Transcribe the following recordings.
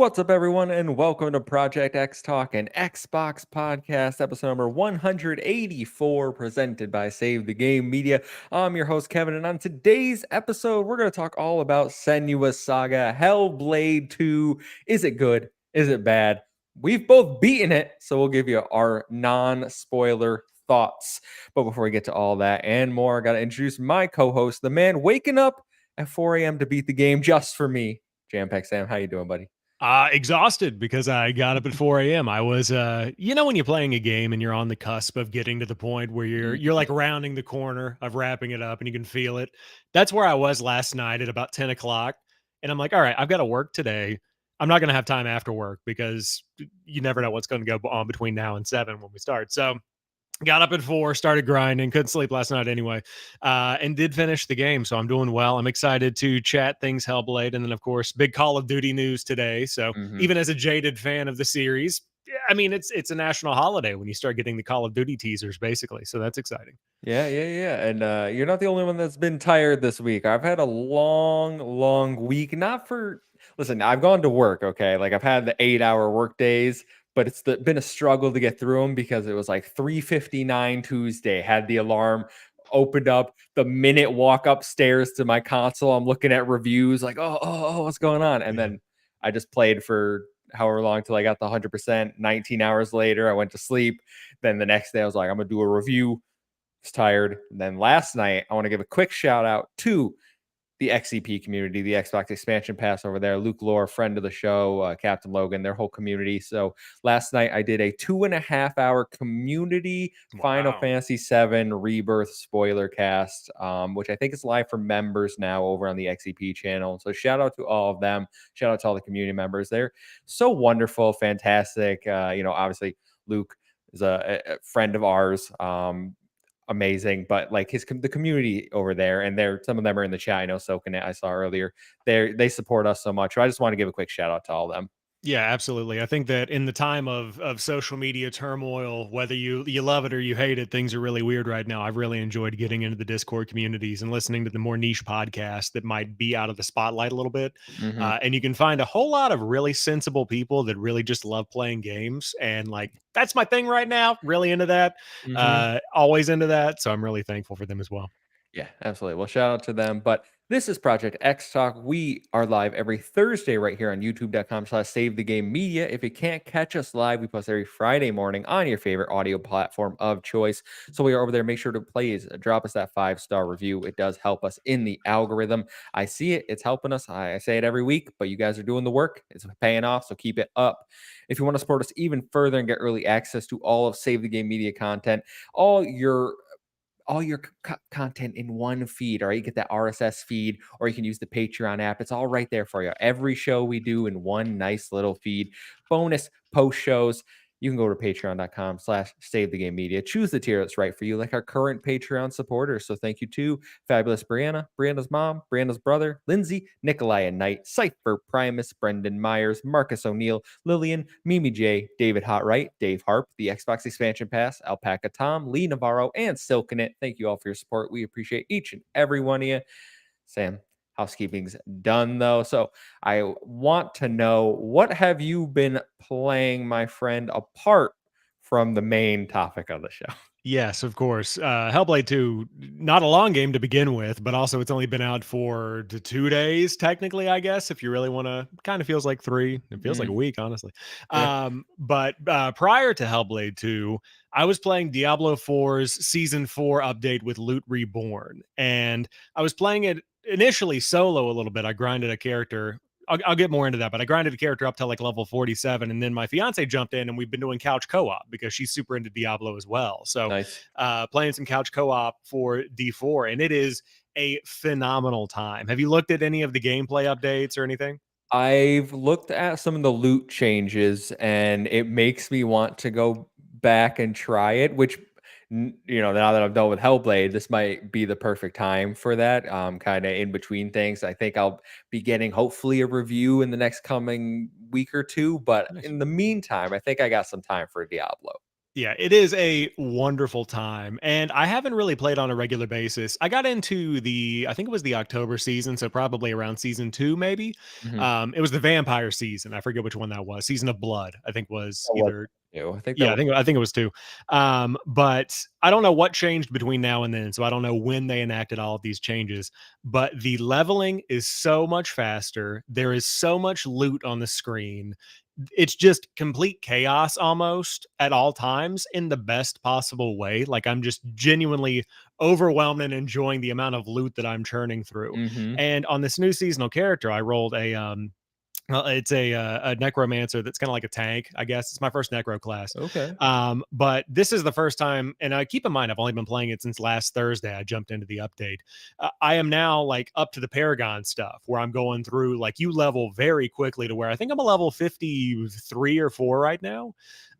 What's up, everyone, and welcome to Project XTalk, an Xbox podcast, episode number 184, presented by Save the Game Media. I'm your host, Kevin, and on today's episode, we're going to talk all about Senua Saga, Hellblade 2. Is it good? Is it bad? We've both beaten it, so we'll give you our non-spoiler thoughts. But before we get to all that and more, I got to introduce my co-host, the man waking up at 4 a.m. to beat the game just for me. JamPackSam, how you doing, buddy? Exhausted because I got up at 4 a.m. I was, when you're playing a game and you're on the cusp of getting to the point where you're like rounding the corner of wrapping it up and you can feel it. That's where I was last night at about 10 o'clock. And I'm like, all right, I've got to work today. I'm not going to have time after work because you never know what's going to go on between now and 7 when we start. So got up at 4, started grinding, couldn't sleep last night anyway, and did finish the game. So I'm doing well. I'm excited to chat things Hellblade. And then, of course, big Call of Duty news today. So even as a jaded fan of the series, I mean, it's a national holiday when you start getting the Call of Duty teasers, basically. So that's exciting. Yeah. And you're not the only one that's been tired this week. I've had a long week. Listen, I've gone to work, okay? Like I've had the 8-hour work days, but been a struggle to get through them because it was like 3:59 Tuesday, had the alarm opened up. The minute walk upstairs to my console, I'm looking at reviews like, oh, what's going on? And then I just played for however long till I got the 100%. 19 hours later, I went to sleep. Then the next day, I was like, I'm gonna do a review. Was tired. And then last night, I want to give a quick shout out to the XEP community, the Xbox expansion pass over there. Luke Lore, friend of the show, Captain Logan, their whole community. So last night I did a 2.5-hour community Final Fantasy VII Rebirth spoiler cast, which I think is live for members now over on the XEP channel. So shout out to all of them. Shout out to all the community members. They're so wonderful, fantastic. Obviously Luke is a friend of ours. Amazing, but like the community over there, and some of them are in the chat. I know soaking it I saw earlier. They support us so much. So I just want to give a quick shout out to all of them. Yeah, absolutely. I think that in the time of social media turmoil, whether you love it or you hate it, things are really weird right now. I've really enjoyed getting into the Discord communities and listening to the more niche podcasts that might be out of the spotlight a little bit. And you can find a whole lot of really sensible people that really just love playing games. And like, that's my thing right now. Really into that. Always into that. So I'm really thankful for them as well. Yeah, absolutely. Well, shout out to them. But this is Project XTalk. We are live every Thursday right here on youtube.com/save the game media. If you can't catch us live, we post every Friday morning on your favorite audio platform of choice. So we are over there. Make sure to please drop us that 5-star review. It does help us in the algorithm. I see it. It's helping us. I say it every week, but you guys are doing the work. It's paying off. So keep it up. If you want to support us even further and get early access to all of Save the Game media content, all your content in one feed, or you get that RSS feed, or you can use the Patreon app. It's all right there for you. Every show we do in one nice little feed. Bonus post shows. You can go to patreon.com/save the game media. Choose the tier that's right for you, like our current Patreon supporters. So thank you to Fabulous Brianna, Brianna's mom, Brianna's brother, Lindsay, Nikolai and Knight, Cypher, Primus, Brendan Myers, Marcus O'Neill, Lillian, Mimi J, David Hotright, Dave Harp, the Xbox Expansion Pass, Alpaca Tom, Lee Navarro, and Silkenit. Thank you all for your support. We appreciate each and every one of you. Sam, housekeeping's done though. So I want to know, what have you been playing, my friend, apart from the main topic of the show? Yes, of course. Hellblade 2, not a long game to begin with, but also it's only been out for 2 days, technically, I guess, if you really want to. Kind of feels like 3. It feels like a week, honestly. Yeah. But prior to Hellblade 2, I was playing Diablo 4's Season 4 update with Loot Reborn. And I was playing it initially solo a little bit. I grinded a character. I'll get more into that, but I grinded a character up to like level 47, and then my fiance jumped in, and we've been doing couch co-op because she's super into Diablo as well. So, Nice. playing some couch co-op for D4, and it is a phenomenal time. Have you looked at any of the gameplay updates or anything? I've looked at some of the loot changes, and it makes me want to go back and try it, which, now that I'm done with Hellblade, this might be the perfect time for that. Kind of in between things. I think I'll be getting hopefully a review in the next coming week or two, but Nice. in the meantime, I think I got some time for Diablo. Yeah, it is a wonderful time, and I haven't really played on a regular basis. I got into I think it was the October season, so probably around season 2, maybe. Mhm. It was the vampire season. I forget which one that was. Season of Blood, I think was That was either. new. I think that Yeah, was I think it was 2. But I don't know what changed between now and then, so I don't know when they enacted all of these changes, but the leveling is so much faster. There is so much loot on the screen. It's just complete chaos almost at all times in the best possible way. Like, I'm just genuinely overwhelmed and enjoying the amount of loot that I'm churning through. Mhm. And on this new seasonal character, I rolled well, it's a necromancer that's kinda like a tank, I guess. It's my first necro class. Okay. But this is the first time, and keep in mind, I've only been playing it since last Thursday. I jumped into the update. I am now, like, up to the Paragon stuff where I'm going through like, you level very quickly to where I think I'm a level 53 or 4 right now.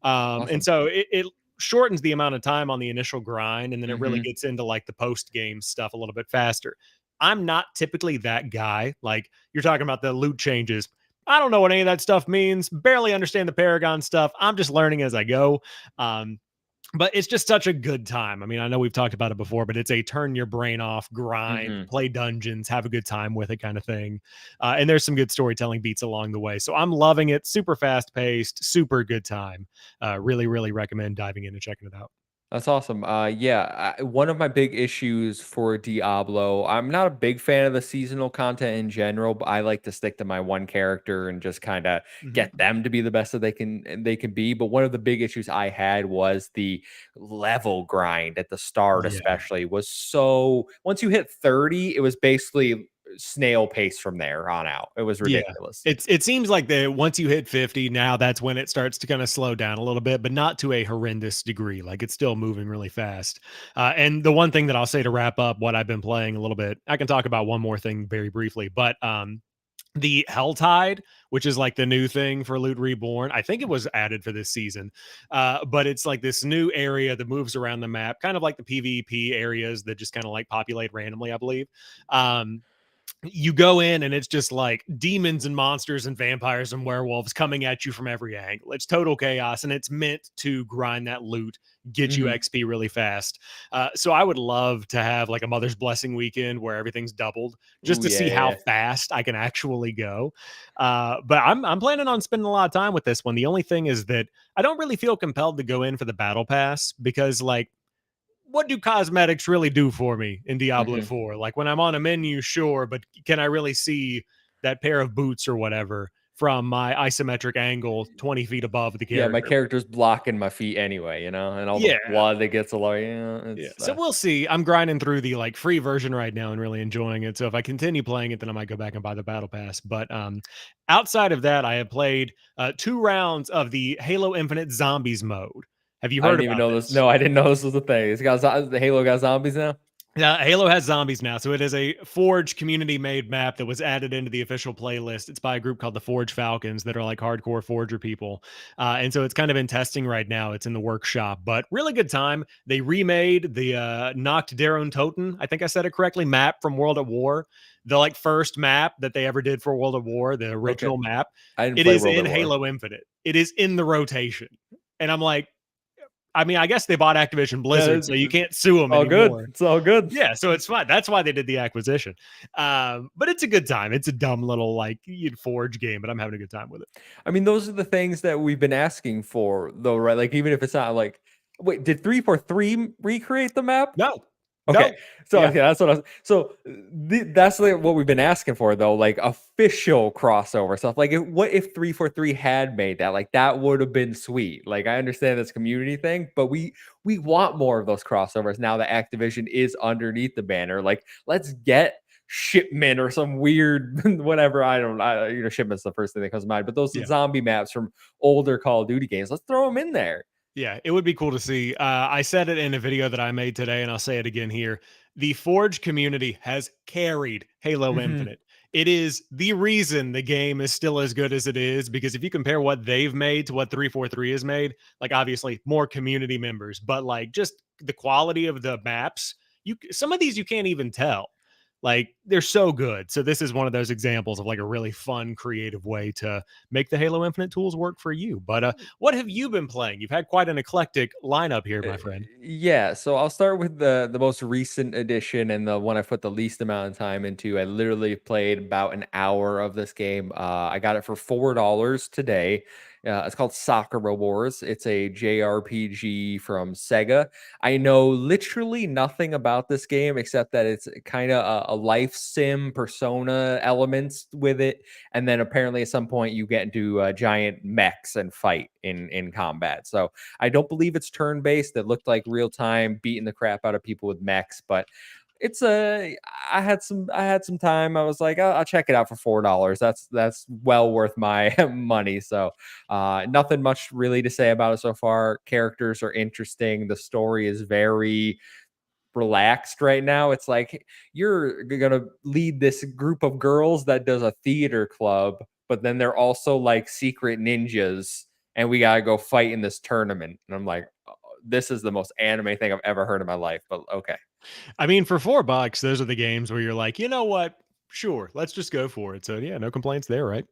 And Awesome. so it shortens the amount of time on the initial grind, and then it really Mhm. gets into, like, the post-game stuff a little bit faster. I'm not typically that guy. Like, you're talking about the loot changes. I don't know what any of that stuff means. Barely understand the Paragon stuff. I'm just learning as I go. Um, but it's just such a good time. I mean, I know we've talked about it before, but it's a turn your brain off, grind, Mhm. play dungeons, have a good time with it kind of thing. And there's some good storytelling beats along the way. So I'm loving it. Super fast paced, super good time. Really, really recommend diving in and checking it out. That's awesome. Yeah, one of my big issues for Diablo, I'm not a big fan of the seasonal content in general, but I like to stick to my one character and just kind of get Mhm. them to be the best that they can be. But one of the big issues I had was the level grind at the start, Yeah. especially was so once you hit 30, it was basically snail pace from there on out. It was Yeah. ridiculous. It seems like that once you hit 50, now that's when it starts to kind of slow down a little bit, but not to a horrendous degree. Like, it's still moving really fast. And the one thing that I'll say to wrap up what I've been playing a little bit, I can talk about one more thing very briefly, but the Helltide, which is like the new thing for Loot Reborn, I think it was added for this season. But it's like this new area that moves around the map, kind of like the PvP areas that just kind of like populate randomly, I believe. Um, you go in and it's just like demons and monsters and vampires and werewolves coming at you from every angle. It's total chaos, and it's meant to grind that loot, get you Mhm. XP really fast. So I would love to have like a Mother's Blessing weekend where everything's doubled, just Ooh, to yeah, see yeah, how yeah. fast I can actually go. But I'm planning on spending a lot of time with this one. The only thing is that I don't really feel compelled to go in for the battle pass because, like, what do cosmetics really do for me in Diablo Mhm. 4? Like, when I'm on a menu, sure, but can I really see that pair of boots or whatever from my isometric angle 20 feet above the Yeah, my character? character's blocking my feet anyway, and all the Yeah. blood that gets all Yeah. it's, So we'll see. I'm grinding through the like free version right now and really enjoying it. So if I continue playing it, then I might go back and buy the battle pass. But outside of that, I have played 2 rounds of the Halo Infinite Zombies mode. Have you I heard didn't even about know this. this? No, I didn't know this was a thing. The Halo got zombies now? Halo has zombies now, so it is a Forge community-made map that was added into the official playlist. It's by a group called the Forge Falcons that are like hardcore Forger people, and so it's kind of in testing right now. It's in the workshop, but really good time. They remade the Nacht der Untoten, I think I said it correctly, map from World at War, the like first map that they ever did for World at War, the Okay. original map. I didn't It play is World in at War. Halo Infinite. It is in the rotation, and I'm like, I mean, I guess they bought Activision Yeah, Blizzard, so you it's can't sue them all good. anymore. It's all good. Yeah, so it's fine. That's why they did the acquisition. But it's a good time. It's a dumb little like Forge game, but I'm having a good time with it. I mean, those are the things that we've been asking for, though, right? Like, even if it's not like, wait, did 343 recreate the map? No, Okay, no, so yeah, okay, that's what I was. So that's like what we've been asking for, though, like official crossover stuff. Like, what if 343 had made that? Like, that would have been sweet. Like, I understand this community thing, but we want more of those crossovers now that Activision is underneath the banner. Like, let's get Shipment or some weird whatever. I don't. Shipment's the first thing that comes to mind. But those yeah. zombie maps from older Call of Duty games, let's throw them in there. Yeah, it would be cool to see. I said it in a video that I made today, and I'll say it again here. The Forge community has carried Halo Hmm. Infinite. It is the reason the game is still as good as it is, because if you compare what they've made to what 343 has made, like, obviously more community members, but like just the quality of the maps, some of these you can't even tell. Like, they're so good. So this is one of those examples of like a really fun, creative way to make the Halo Infinite tools work for you. But what have you been playing? You've had quite an eclectic lineup here, Uh, my friend. Yeah, so I'll start with the most recent edition and the one I put the least amount of time into. I literally played about an hour of this game. I got it for $4 today. It's called Sakura Wars. It's a JRPG from Sega. I know literally nothing about this game except that it's kind of a life sim persona elements with it, and then apparently at some point you get into giant mechs and fight in combat. So I don't believe it's turn based. That looked like real time beating the crap out of people with mechs, but it's a. I had some time. I was like, I'll check it out for $4. That's well worth my money. So nothing much really to say about it so far. Characters are interesting. The story is very relaxed right now. It's like you're gonna lead this group of girls that does a theater club, but then they're also like secret ninjas, and we gotta go fight in this tournament. And I'm like, "Oh, this is the most anime thing I've ever heard in my life." But okay. I mean, for $4, those are the games where you're like, you know what? Sure, let's just go for it. So yeah, no complaints there, right?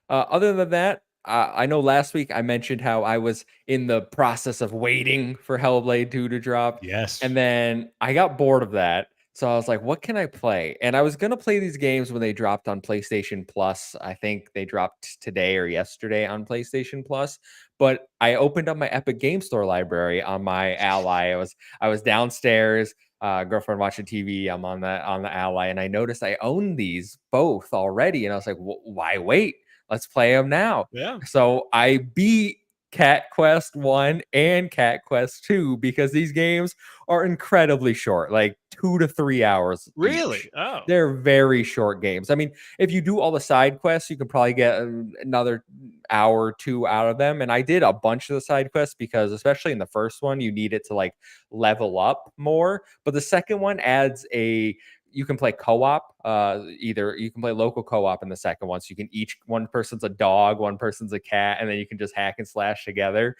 Other than that, I know last week I mentioned how I was in the process of waiting for Hellblade 2 to drop, Yes. and then I got bored of that. So I was like, what can I play? And I was gonna play these games when they dropped on PlayStation Plus. I think they dropped today or yesterday on PlayStation Plus. But I opened up my Epic Game Store library on my Ally. I was downstairs, girlfriend watching TV. I'm on the Ally, and I noticed I own these both already, and I was like, why wait? Let's play them now. Yeah. So I beat Cat Quest 1 and Cat Quest 2 because these games are incredibly short, like 2 to 3 hours each. Really? Oh. They're very short games. I mean, if you do all the side quests, you can probably get another hour or two out of them. And I did a bunch of the side quests because, especially in the first one, you need it to like level up more. But the second one adds a you can play co-op. Either you can play local co-op in the second one, so you can each one person's a dog, one person's a cat, and then you can just hack and slash together.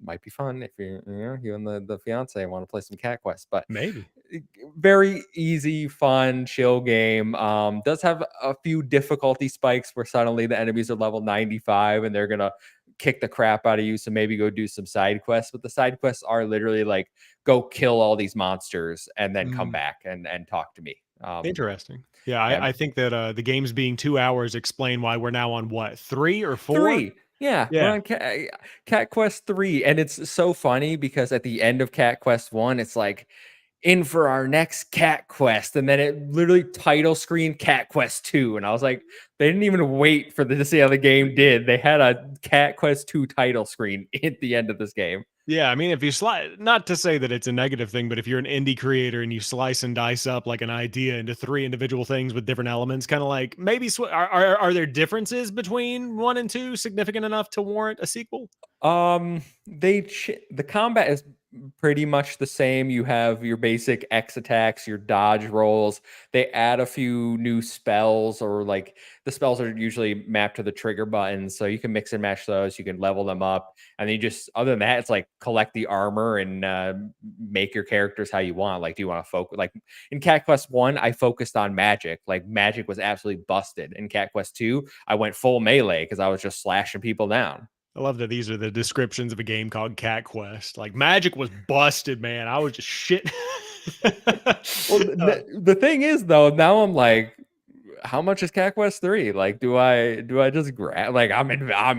Might be fun if you and the fiance want to play some cat quests, but Maybe. very easy, fun, chill game. Does have a few difficulty spikes where suddenly the enemies are level 95 and they're gonna kick the crap out of you. So maybe go do some side quests. But the side quests are literally like go kill all these monsters and then come Mm, back and talk to me. interesting. Yeah, Yeah, I think that the games being 2 hours explain why we're now on what, 3 or 4? 3. Yeah, we're Yeah. on Cat Quest 3, and it's so funny because at the end of Cat Quest 1, it's like, "In for our next Cat Quest," and then it literally title screen Cat Quest 2, and I was like, they didn't even wait for the to see how the game did. They had a Cat Quest 2 title screen at the end of this game. Yeah, I mean, if you slice, not to say that it's a negative thing, but if you're an indie creator and you slice and dice up like an idea into three individual things with different elements, kind of like maybe are there differences between 1 and 2 significant enough to warrant a sequel? The combat is pretty much the same. You have your basic X attacks, your dodge rolls. They add a few new spells, or like the spells are usually mapped to the trigger buttons, so you can mix and match those. You can level them up, and then you just other than that, it's like collect the armor and make your characters how you want. Like, do you want to focus? Like in Cat Quest 1, I focused on magic. Like magic was absolutely busted. In Cat Quest 2, I went full melee because I was just slashing people down. I love that these are the descriptions of a game called Cat Quest. Like magic was busted, man. I was just shit. Well, Uh, the thing is though, now I'm like, how much is Cat Quest 3? Like, do I just grab like I'm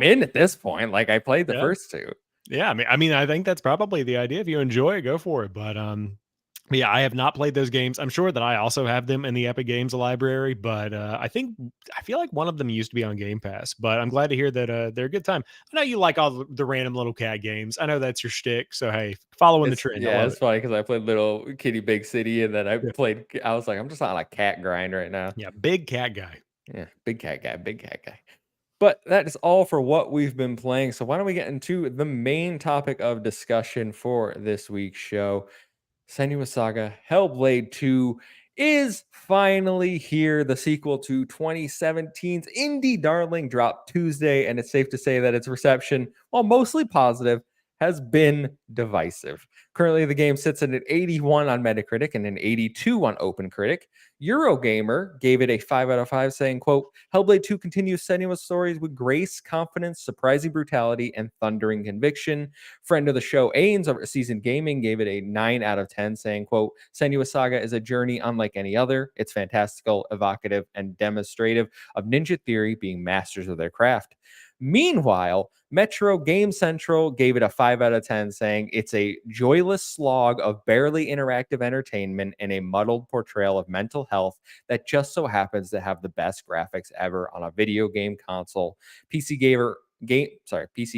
in at this point. Like I played the yeah. first two. Yeah, I mean, I think that's probably the idea. If you enjoy it, go for it. But yeah, I have not played those games. I'm sure that I also have them in the Epic Games library, but I feel like one of them used to be on Game Pass. But I'm glad to hear that they're a good time. I know you like all the random little cat games. I know that's your shtick. So hey, following the trend, I love It's it. funny because I played Little Kitty Big City, and then Yeah, I was like, I'm just on a cat grind right now. yeah, big cat guy. Yeah, big cat guy. But that is all for what we've been playing. So why don't we get into the main topic of discussion for this week's show? Senua Saga Hellblade 2 is finally here. The sequel to 2017's indie darling dropped Tuesday, and it's safe to say that its reception, while mostly positive, has been divisive. Currently, the game sits at an 81 on Metacritic and an 82 on OpenCritic. Eurogamer gave it a 5 out of 5, saying, quote, Hellblade 2 continues Senua's stories with grace, confidence, surprising brutality, and thundering conviction. Friend of the show, Ains over Seasoned Gaming gave it a 9 out of 10, saying, quote, Senua Saga is a journey unlike any other. It's fantastical, evocative, and demonstrative of ninja theory being masters of their craft. Meanwhile, Metro Game Central gave it a 5 out of 10, saying it's a joyless slog of barely interactive entertainment and a muddled portrayal of mental health that just so happens to have the best graphics ever on a video game console. PC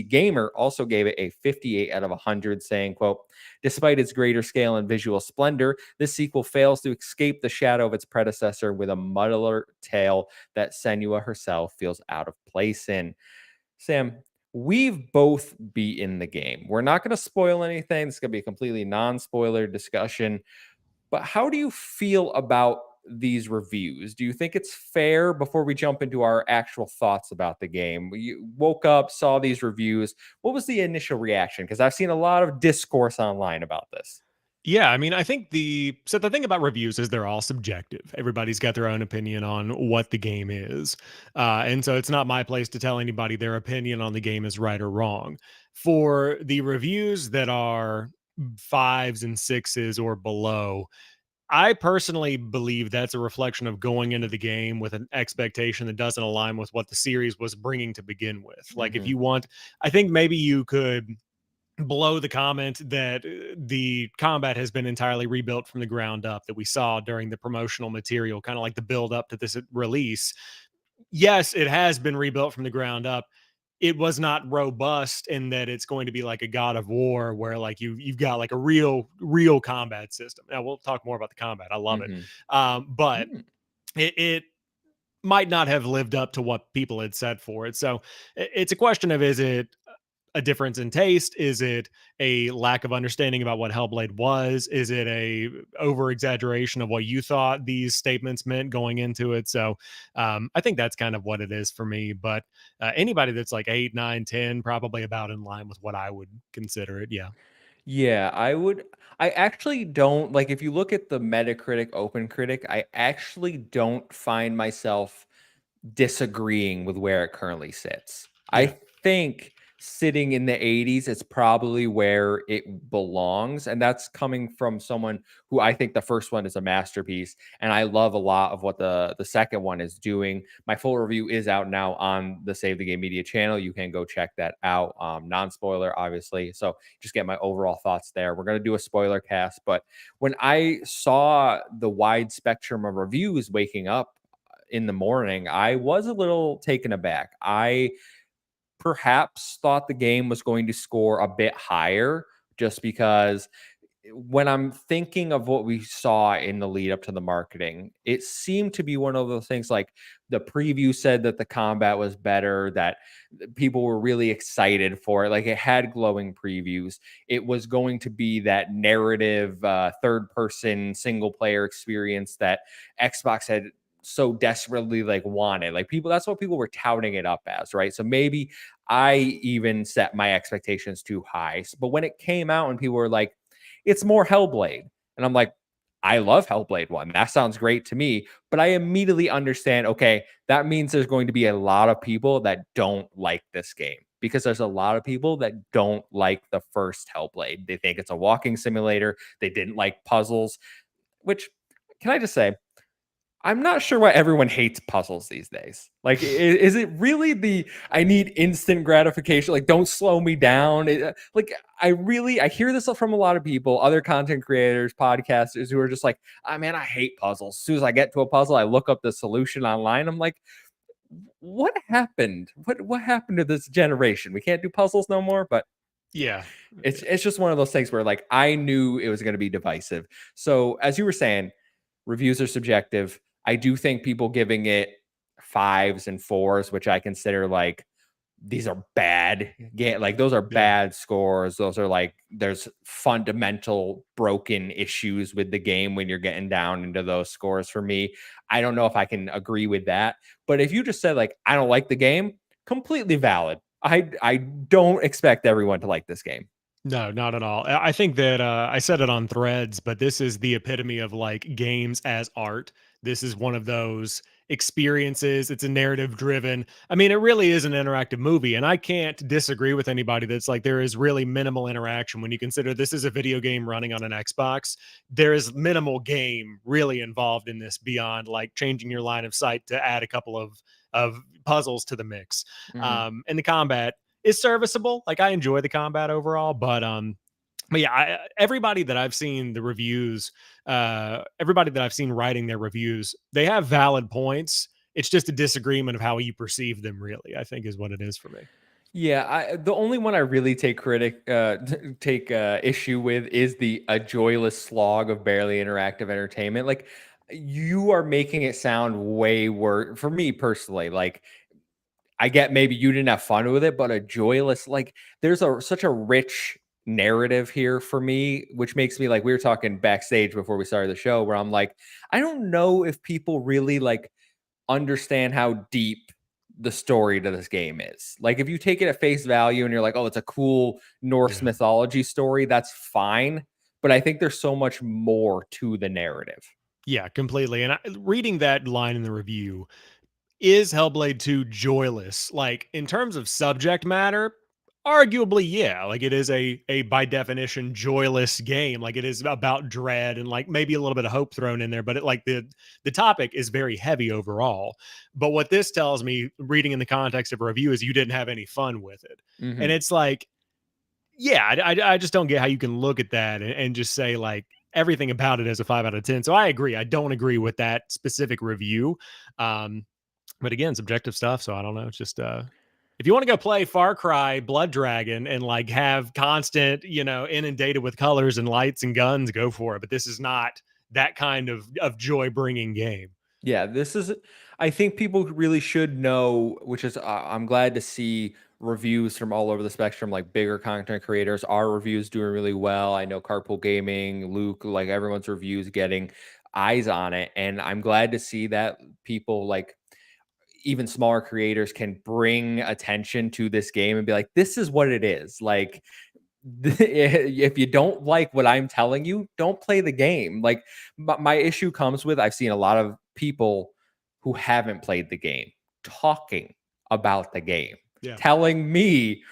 Gamer also gave it a 58 out of 100, saying, quote, despite its greater scale and visual splendor, this sequel fails to escape the shadow of its predecessor with a muddler tale that Senua herself feels out of place in. Sam, we've both beaten the game. We're not going to spoil anything. It's going to be a completely non-spoiler discussion. But how do you feel about these reviews? Do you think it's fair before we jump into our actual thoughts about the game? You woke up, saw these reviews. What was the initial reaction? Because I've seen a lot of discourse online about this. Yeah, I mean, I think the thing about reviews is they're all subjective. Everybody's got their own opinion on what the game is. And so it's not my place to tell anybody their opinion on the game is right or wrong. For the reviews that are fives and sixes or below, I personally believe that's a reflection of going into the game with an expectation that doesn't align with what the series was bringing to begin with. Like, if Mm-hmm. you want, I think maybe you could blow the comment that the combat has been entirely rebuilt from the ground up that we saw during the promotional material, kind of like the build up to this release. Yes, it has been rebuilt from the ground up. It was not robust in that it's going to be like a God of War where like you've got like a real combat system. Now we'll talk more about the combat. I love it. Mm-hmm. But it might not have lived up to what people had said for it. So it's a question of, is it a difference in taste? Is it a lack of understanding about what Hellblade was? Is it a over exaggeration of what you thought these statements meant going into it? So I think that's kind of what it is for me. But anybody that's like 8, 9, 10, probably about in line with what I would consider it. Yeah. Yeah, I would. I actually don't like if you look at the Metacritic, OpenCritic, I actually don't find myself disagreeing with where it currently sits. Yeah. I think sitting in the 80s is probably where it belongs. And that's coming from someone who I think the first one is a masterpiece. And I love a lot of what the second one is doing. My full review is out now on the Save the Game Media channel. You can go check that out. Non-spoiler, obviously. So just get my overall thoughts there. We're going to do a spoiler cast. But when I saw the wide spectrum of reviews waking up in the morning, I was a little taken aback. I perhaps thought the game was going to score a bit higher just because when I'm thinking of what we saw in the lead up to the marketing, it seemed to be one of those things like the preview said that the combat was better, that people were really excited for it. Like it had glowing previews. It was going to be that narrative, third person single player experience that Xbox had so desperately like wanted. Like people, that's what people were touting it up as, right? So maybe I even set my expectations too high. But when it came out and people were like, it's more Hellblade. And I'm like, I love Hellblade 1. That sounds great to me. But I immediately understand, okay, that means there's going to be a lot of people that don't like this game because there's a lot of people that don't like the first Hellblade. They think it's a walking simulator. They didn't like puzzles, which can I just say, I'm not sure why everyone hates puzzles these days. Like, is it really the I need instant gratification? Like, don't slow me down. Like, I hear this from a lot of people, other content creators, podcasters who are just like, oh man, I hate puzzles. As soon as I get to a puzzle, I look up the solution online. I'm like, what happened? What happened to this generation? We can't do puzzles no more. But Yeah. it's just one of those things where like I knew it was going to be divisive. So as you were saying, reviews are subjective. I do think people giving it fives and fours, which I consider like these are bad game, like those are Yeah. bad scores. Those are like there's fundamental broken issues with the game when you're getting down into those scores. For me, I don't know if I can agree with that. But if you just said like I don't like the game, completely valid. I don't expect everyone to like this game. No, not at all. I think that I said it on Threads, but this is the epitome of like games as art. This is one of those experiences. It's a narrative driven. I mean, it really is an interactive movie, and I can't disagree with anybody that's like there is really minimal interaction when you consider this is a video game running on an Xbox. There is minimal game really involved in this beyond like changing your line of sight to add a couple of puzzles to the mix. Mhm. And the combat is serviceable. Like I enjoy the combat overall, but yeah, everybody that I've seen the reviews, everybody that I've seen writing their reviews, they have valid points. It's just a disagreement of how you perceive them. Really, I think is what it is for me. Yeah, the only one I really take issue with is the a joyless slog of barely interactive entertainment. Like you are making it sound way worse for me personally. Like I get maybe you didn't have fun with it, but a joyless like there's a such a rich narrative here for me, which makes me like we were talking backstage before we started the show, where I'm like, I don't know if people really like understand how deep the story to this game is. Like if you take it at face value and you're like, oh, it's a cool Norse Yeah. mythology story, that's fine. But I think there's so much more to the narrative. Yeah, completely. And reading that line in the review, is Hellblade 2 joyless? Like in terms of subject matter, arguably yeah. Like it is a by definition joyless game. Like it is about dread and like maybe a little bit of hope thrown in there, but it like the topic is very heavy overall. But what this tells me reading in the context of a review is you didn't have any fun with it. And Hmm. it's like yeah, I just don't get how you can look at that and just say like everything about it as a 5 out of 10. So I agree. I don't agree with that specific review. Um, but again, subjective stuff. So I don't know. It's just if you want to go play Far Cry Blood Dragon and like have constant, inundated with colors and lights and guns, go for it. But this is not that kind of joy bringing game. Yeah, this is. I think people really should know, which is I'm glad to see reviews from all over the spectrum, like bigger content creators. Our reviews doing really well. I know Carpool Gaming, Luke, like everyone's reviews getting eyes on it, and I'm glad to see that people like even smaller creators can bring attention to this game and be like, this is what it is. Like if you don't like what I'm telling you, don't play the game. Like my issue comes with I've seen a lot of people who haven't played the game talking about the game, Yeah. telling me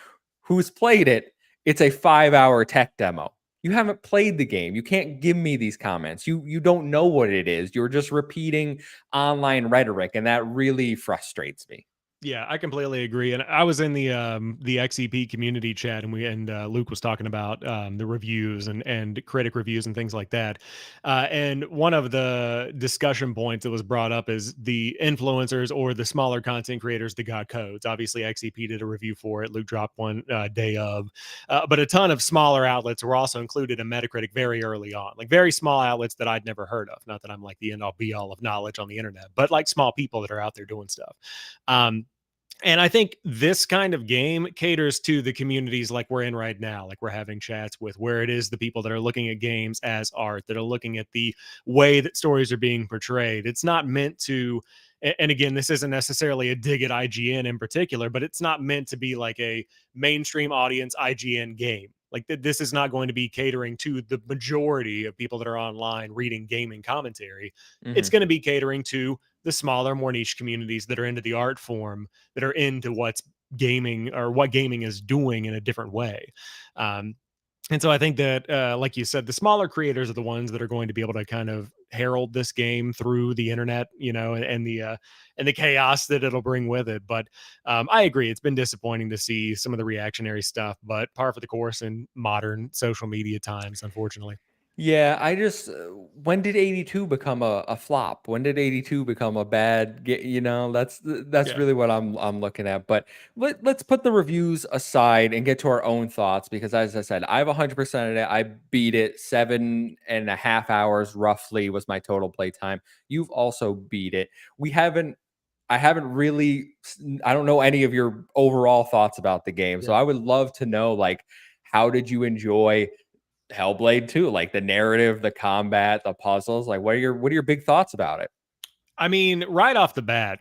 who's played it, it's a 5-hour tech demo. You haven't played the game. You can't give me these comments. You don't know what it is. You're just repeating online rhetoric, and that really frustrates me. Yeah, I completely agree. And I was in the XEP community chat, and Luke was talking about the reviews and critic reviews and things like that. And one of the discussion points that was brought up is the influencers or the smaller content creators that got codes. Obviously, XEP did a review for it. Luke dropped one day of, but a ton of smaller outlets were also included in Metacritic very early on, like very small outlets that I'd never heard of. Not that I'm like the end all be all of knowledge on the internet, but like small people that are out there doing stuff. Um, and I think this kind of game caters to the communities like we're in right now. Like we're having chats with where it is the people that are looking at games as art, that are looking at the way that stories are being portrayed. It's not meant to, and again, this isn't necessarily a dig at IGN in particular, but it's not meant to be like a mainstream audience IGN game. Like this is not going to be catering to the majority of people that are online reading gaming commentary. It's Mhm. going to be catering to the smaller, more niche communities that are into the art form, that are into what's gaming or what gaming is doing in a different way. Um, and so I think that, like you said, the smaller creators are the ones that are going to be able to kind of herald this game through the internet, and the chaos that it'll bring with it. But I agree, it's been disappointing to see some of the reactionary stuff, but par for the course in modern social media times, unfortunately. Yeah, I just when did 82 become a flop? When did 82 become a bad that's Yeah. really what I'm looking at. But let's put the reviews aside and get to our own thoughts because as I said, I've 100% it. I beat it 7.5 hours roughly was my total play time. You've also beat it. I haven't really I don't know any of your overall thoughts about the game. So Yeah. I would love to know like how did you enjoy Hellblade too, like the narrative, the combat, the puzzles. Like, what are your big thoughts about it? I mean, right off the bat,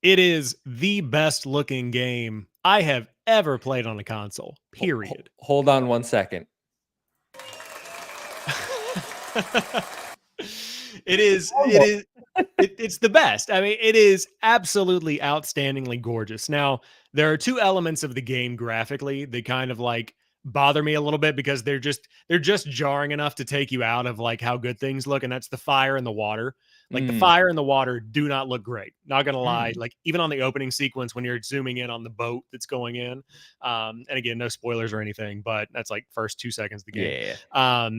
it is the best looking game I have ever played on a console, period. Hold on 1 second. It's the best. I mean, it is absolutely outstandingly gorgeous. Now, there are two elements of the game graphically that kind of like bother me a little bit because they're just jarring enough to take you out of like how good things look, and that's the fire and the water. Like the Mm, fire and the water do not look great. Not gonna lie. mm. Like even on the opening sequence when you're zooming in on the boat that's going in, and again, no spoilers or anything, but that's like first 2 seconds of the game. Yeah.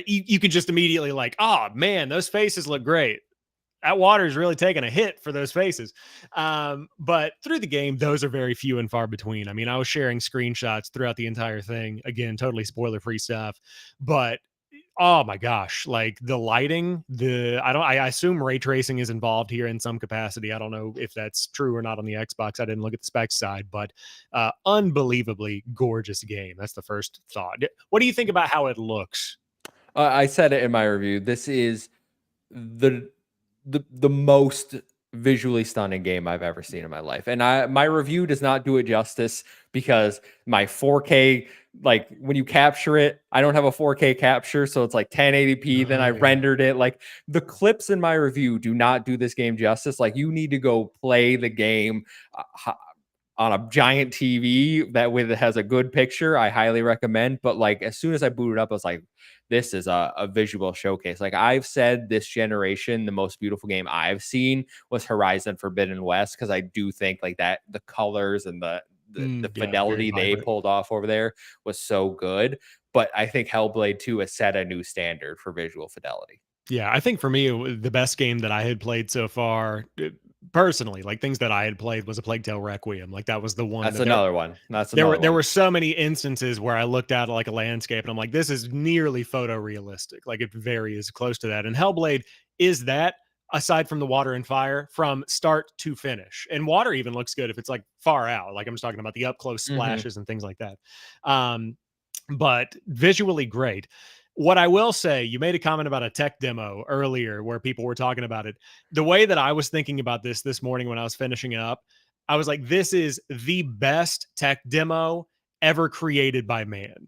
You can just immediately like, oh man, those faces look great. That water is really taking a hit for those faces. But through the game, those are very few and far between. I mean, I was sharing screenshots throughout the entire thing. Again, totally spoiler free stuff. But oh my gosh, like the lighting, I assume ray tracing is involved here in some capacity. I don't know if that's true or not on the Xbox. I didn't look at the specs side, but unbelievably gorgeous game. That's the first thought. What do you think about how it looks? I said it in my review. This is the the most visually stunning game I've ever seen in my life. And my review does not do it justice because my 4K, like when you capture it, I don't have a 4K capture, so it's like 1080p. Then I Oh yeah. rendered it. Like the clips in my review do not do this game justice. Like you need to go play the game on a giant TV that with it has a good picture. I highly recommend. But like as soon as I booted up, I was like, this is a visual showcase. Like I've said, this generation, the most beautiful game I've seen was Horizon Forbidden West because I do think like that the colors and the Yeah, very fidelity they vibrant. pulled off over there was so good. But I think Hellblade 2 has set a new standard for visual fidelity. Yeah, I think for me, the best game that I had played so far, personally, like things that I had played was a Plague Tale Requiem. Like that was the one That's that there another one. That's there were another there one. were so many instances where I looked at like a landscape and I'm like, this is nearly photorealistic. Like it very is close to that. And Hellblade is that aside from the water and fire from start to finish. And water even looks good if it's like far out. Like I'm just talking about the up close Hmm. splashes and things like that. Um, but visually great. What I will say, you made a comment about a tech demo earlier where people were talking about it. The way that I was thinking about this morning when I was finishing it up, I was like, this is the best tech demo ever created by man.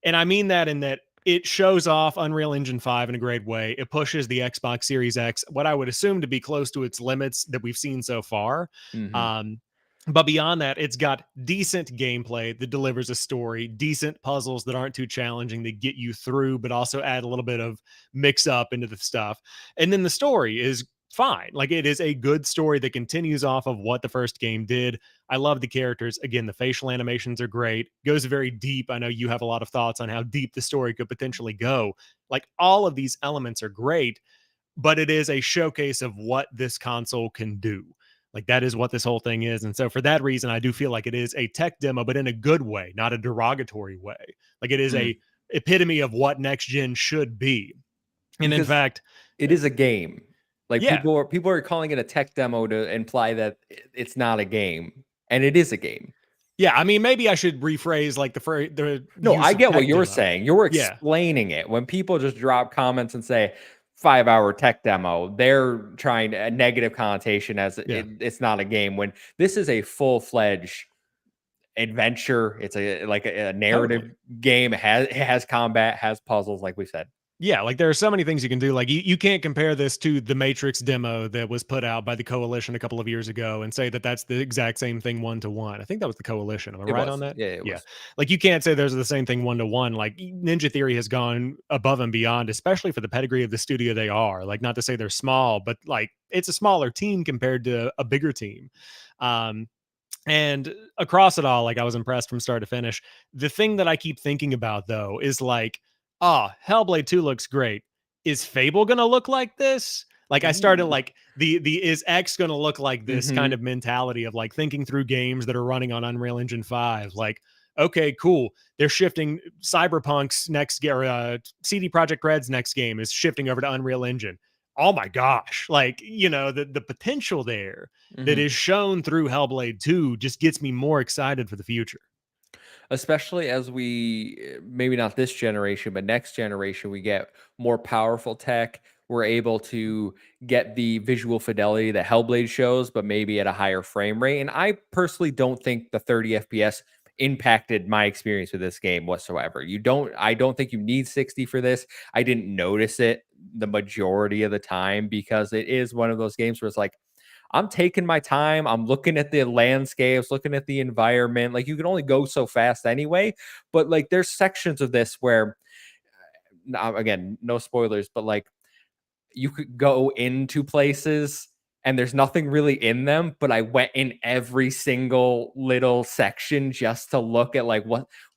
And I mean that in that it shows off Unreal Engine 5 in a great way. It pushes the Xbox Series X, what I would assume to be close to its limits that we've seen so far. Hmm. Um, but beyond that, it's got decent gameplay that delivers a story, decent puzzles that aren't too challenging that get you through, but also add a little bit of mix up into the stuff. And then the story is fine. Like it is a good story that continues off of what the first game did. I love the characters. Again, the facial animations are great. Goes very deep. I know you have a lot of thoughts on how deep the story could potentially go. Like all of these elements are great, but it is a showcase of what this console can do. Like that is what this whole thing is. And so for that reason, I do feel like it is a tech demo, but in a good way, not a derogatory way. Like it is a epitome of what next gen should be. And in Because fact, it is a game. Like yeah, people are calling it a tech demo to imply that it's not a game, and it is a game. yeah. I mean, maybe I should rephrase like the No, use I of get what tech you're demo. saying. You're Yeah, explaining it. When people just drop comments and say 5 hour tech demo, they're trying a negative connotation as yeah, it's not a game. When this is a full fledged adventure, it's a narrative totally. game. It has combat, has puzzles, like we said. Yeah, like there are so many things you can do. Like you can't compare this to the Matrix demo that was put out by the Coalition a couple of years ago and say that that's the exact same thing one to one. I think that was the Coalition. Am I It right on was, that? yeah, it Yeah. was. Like you can't say there's the same thing one to one. Like Ninja Theory has gone above and beyond, especially for the pedigree of the studio they are. Like not to say they're small, but like it's a smaller team compared to a bigger team. Um, and across it all, like I was impressed from start to finish. The thing that I keep thinking about though is like, ah, Hellblade 2 looks great. Is Fable gonna look like this? Like I started Ooh. like the is X gonna look like this kind Hmm. of mentality of like thinking through games that are running on Unreal Engine 5. Like, okay, cool. They're shifting Cyberpunk's next CD Project Red's next game is shifting over to Unreal Engine. Oh my gosh. Like, the potential there that Hmm. is shown through Hellblade 2 just gets me more excited for the future. Especially as we maybe not this generation, but next generation, we get more powerful tech, were able to get the visual fidelity that Hellblade shows, but maybe at a higher frame rate. And I personally don't think the 30 FPS impacted my experience with this game whatsoever. I don't think you need 60 for this. I didn't notice it the majority of the time because it is one of those games where it's like, I'm taking my time. I'm looking at the landscapes, looking at the environment. Like, you can only go so fast anyway. But like, there's sections of this where, now, again, no spoilers, but like, you could go into places and there's nothing really in them, but I went in every single little section just to look at like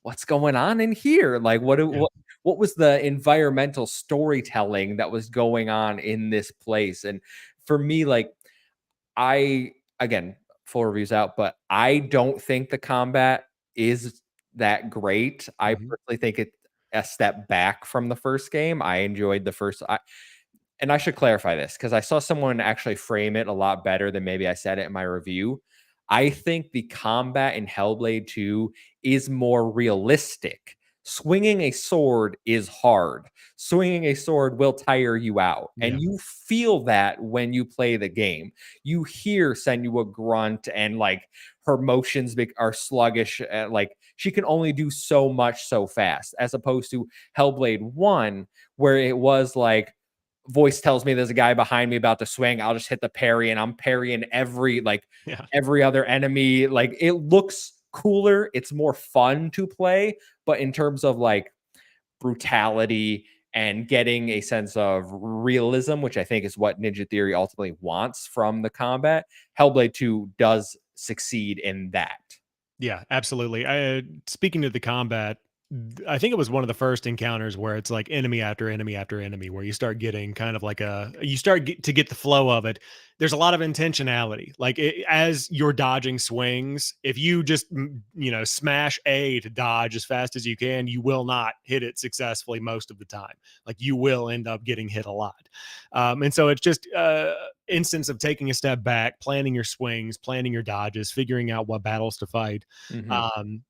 what's going on in here. Like, Yeah. what was the environmental storytelling that was going on in this place? And for me, like, I again, full reviews out, but I don't think the combat is that great. I Mhm. personally think it's a step back from the first game. I enjoyed the first. And I should clarify this because I saw someone actually frame it a lot better than maybe I said it in my review. I think the combat in Hellblade 2 is more realistic. Swinging a sword is hard. Swinging a sword will tire you out. Yeah. And you feel that when you play the game. You hear Senua grunt and like her motions are sluggish. Like, she can only do so much so fast, as opposed to Hellblade 1, where it was like, voice tells me there's a guy behind me about to swing. I'll just hit the parry and I'm parrying Yeah. every other enemy. Like, it looks cooler. It's more fun to play. But in terms of like brutality and getting a sense of realism, which I think is what Ninja Theory ultimately wants from the combat, Hellblade 2 does succeed in that. Yeah, absolutely. Speaking of the combat, I think it was one of the first encounters where it's like enemy after enemy after enemy, where you start getting kind of like to get the flow of it. There's a lot of intentionality. Like as you're dodging swings, if you just smash A to dodge as fast as you can, you will not hit it successfully most of the time. Like you will end up getting hit a lot, and so it's just instance of taking a step back, planning your swings, planning your dodges, figuring out what battles to fight. Mhm. Um,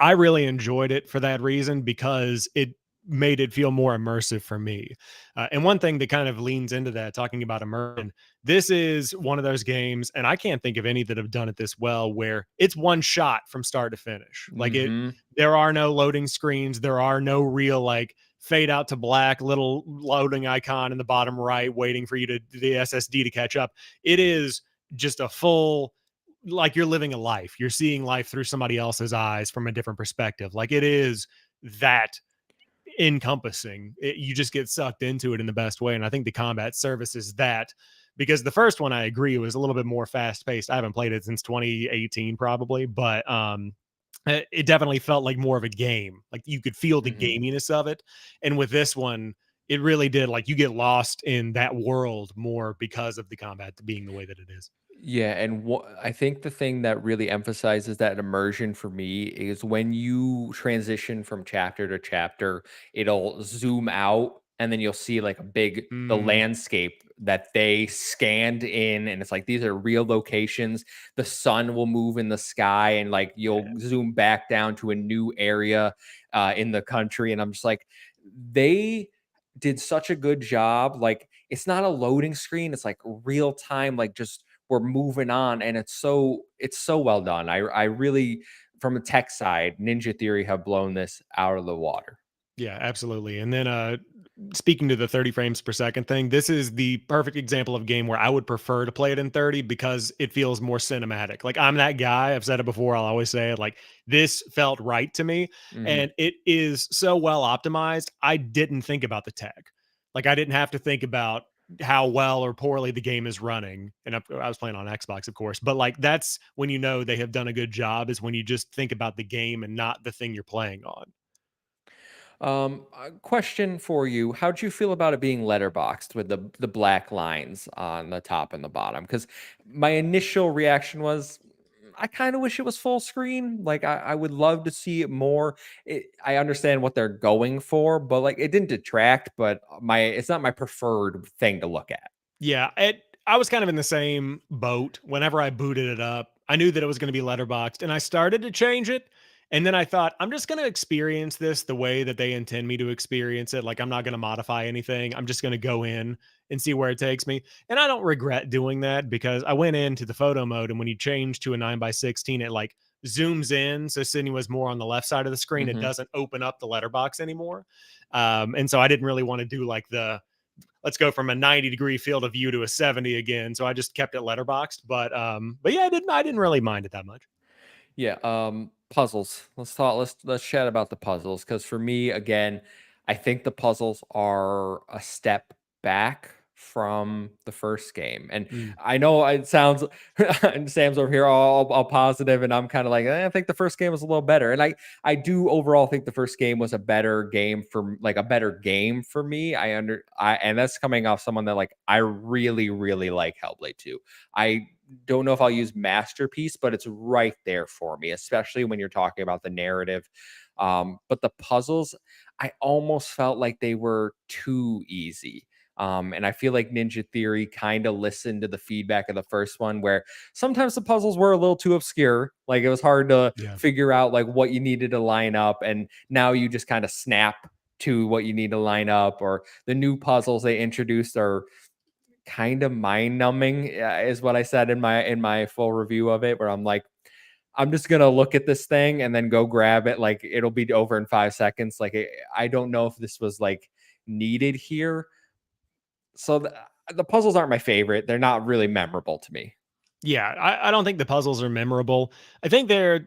I really enjoyed it for that reason because it made it feel more immersive for me. And one thing that kind of leans into that, talking about immersion, this is one of those games, and I can't think of any that have done it this well, where it's one shot from start to finish. Mhm. There are no loading screens, there are no real like fade out to black little loading icon in the bottom right, waiting for you to the SSD to catch up. It is just a full, like you're living a life. You're seeing life through somebody else's eyes from a different perspective. Like it is that encompassing. You just get sucked into it in the best way. And I think the combat services that, because the first one, I agree, was a little bit more fast paced. I haven't played it since 2018 probably, but it definitely felt like more of a game. Like you could feel the Mhm. gaminess of it. And with this one, it really did, like you get lost in that world more because of the combat being the way that it is. Yeah, and I think the thing that really emphasizes that immersion for me is when you transition from chapter to chapter, it'll zoom out and then you'll see like the Mm, landscape that they scanned in, and it's like these are real locations. The sun will move in the sky and like yeah. you'll zoom back down to a new area in the country, and I'm just like, they did such a good job. Like, it's not a loading screen, it's like real time, like just we're moving on, and it's so well done. I really, from a tech side, Ninja Theory have blown this out of the water. Yeah, absolutely. And then speaking to the 30 frames per second thing, this is the perfect example of a game where I would prefer to play it in 30 because it feels more cinematic. Like I'm that guy, I've said it before, I'll always say it, like this felt right to me, Mhm. and it is so well optimized. I didn't think about the tech. Like I didn't have to think about how well or poorly the game is running. And I was playing on Xbox, of course, but like that's when you know they have done a good job, is when you just think about the game and not the thing you're playing on. A question for you: how'd you feel about it being letterboxed with the black lines on the top and the bottom? Because my initial reaction was, I kind of wish it was full screen. Like, I would love to see it more. I understand what they're going for, but like, it didn't detract. But it's not my preferred thing to look at. Yeah, I was kind of in the same boat. Whenever I booted it up, I knew that it was going to be letterboxed, and I started to change it, And then I thought, I'm just going to experience this the way that they intend me to experience it. Like, I'm not going to modify anything. I'm just going to go in and see where it takes me. And I don't regret doing that because I went into the photo mode, and when you change to a 9:16, it like zooms in. So Sydney was more on the left side of the screen. It Hmm. doesn't open up the letterbox anymore. And so I didn't really want to do like the let's go from a 90-degree field of view to a 70 again. So I just kept it letterboxed. But yeah, I didn't really mind it that much. Yeah, puzzles. Let's chat about the puzzles because for me, again, I think the puzzles are a step back from the first game. And Mm, I know it sounds and Sam's over here all positive, and I'm kind of like, I think the first game was a little better. And I do overall think the first game was a better game for like a better game for me. And that's coming off someone that like I really, really like Hellblade 2. I don't know if I'll use masterpiece, but it's right there for me, especially when you're talking about the narrative. But the puzzles, I almost felt like they were too easy. And I feel like Ninja Theory kind of listened to the feedback of the first one, where sometimes the puzzles were a little too obscure. Like it was hard to yeah. figure out like what you needed to line up, and now you just kind of snap to what you need to line up. Or the new puzzles they introduced are kind of mind numbing, is what I said in my full review of it, where I'm like, I'm just gonna look at this thing and then go grab it. Like it'll be over in 5 seconds. Like I don't know if this was like needed here. So the puzzles aren't my favorite. They're not really memorable to me. Yeah, I don't think the puzzles are memorable. I think they're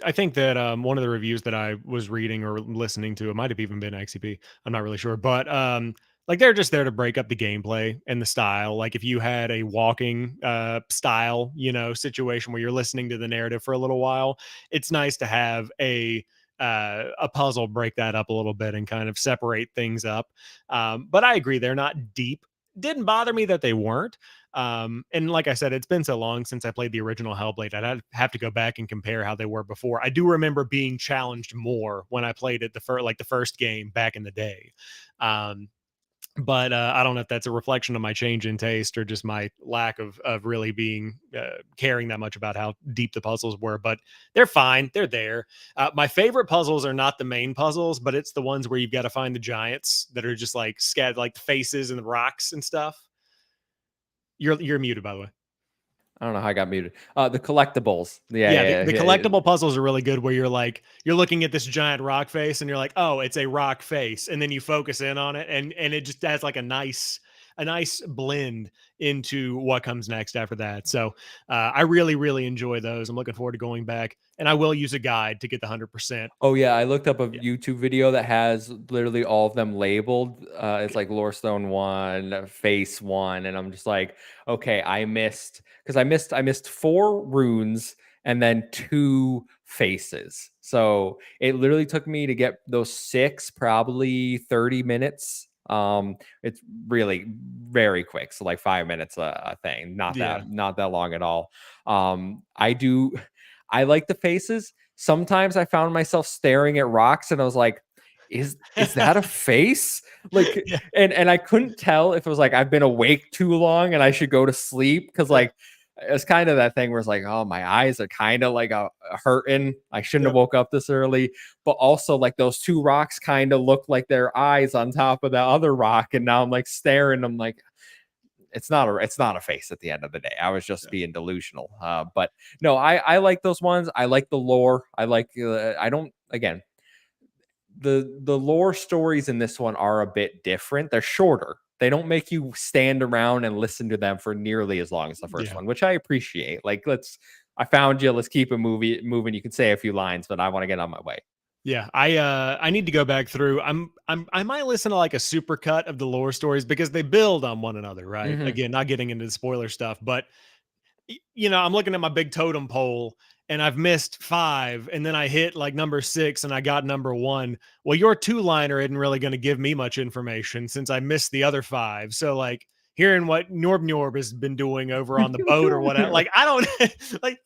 I think that one of the reviews that I was reading or listening to, it might have even been XCP. I'm not really sure, but like they're just there to break up the gameplay and the style. Like if you had a walking style, situation where you're listening to the narrative for a little while, it's nice to have a puzzle break that up a little bit and kind of separate things up. But I agree, they're not deep. Didn't bother me that they weren't. And like I said, it's been so long since I played the original Hellblade. I'd have to go back and compare how they were before. I do remember being challenged more when I played it the first game back in the day. Um, but I don't know if that's a reflection of my change in taste or just my lack of really being caring that much about how deep the puzzles were. But they're fine. They're there. My favorite puzzles are not the main puzzles, but it's the ones where you've got to find the giants that are just like scattered, like the faces and the rocks and stuff. You're muted, by the way. I don't know how I got muted. The collectibles. Yeah, Yeah, the yeah, yeah. collectible puzzles are really good where you're looking at this giant rock face and you're like, oh, it's a rock face. And then you focus in on it and it just has like a nice blend into what comes next after that. So I really, really enjoy those. I'm looking forward to going back and I will use a guide to get the 100%. Oh yeah, I looked up a Yeah. YouTube video that has literally all of them labeled. It's like Lorestone 1, Face 1, and I'm just like, okay, I missed 4 runes and then 2 faces. So it literally took me to get those 6 probably 30 minutes. It's really very quick, so like 5 minutes a thing, Yeah. not that long at all. I do I like the faces. Sometimes I found myself staring at rocks and I was like, is that a face? Like Yeah. and I couldn't tell if it was like I've been awake too long and I should go to sleep because Yeah. like it's kind of that thing where it's like, oh, my eyes are kind of like hurting. I shouldn't have Yep. woke up this early. But also, like those 2 rocks kind of look like their eyes on top of the other rock, and now I'm like staring. I'm like, it's not a face at the end of the day. I was just Yeah. being delusional. But no, I like those ones. I like the lore. I like I don't again the lore stories in this one are a bit different. They're shorter. They don't make you stand around and listen to them for nearly as long as the first Yeah. one, which I appreciate. Like I found you. Let's keep it moving. You can say a few lines, but I want to get on my way. Yeah, I need to go back through. I might listen to like a super cut of the lore stories because they build on one another, right? Hmm. Again, not getting into the spoiler stuff, but I'm looking at my big totem pole and I've missed 5 and then I hit like number 6 and I got number 1. Well, your two-liner isn't really going to give me much information since I missed the other 5. So like hearing what Norb has been doing over on the boat or whatever, like I don't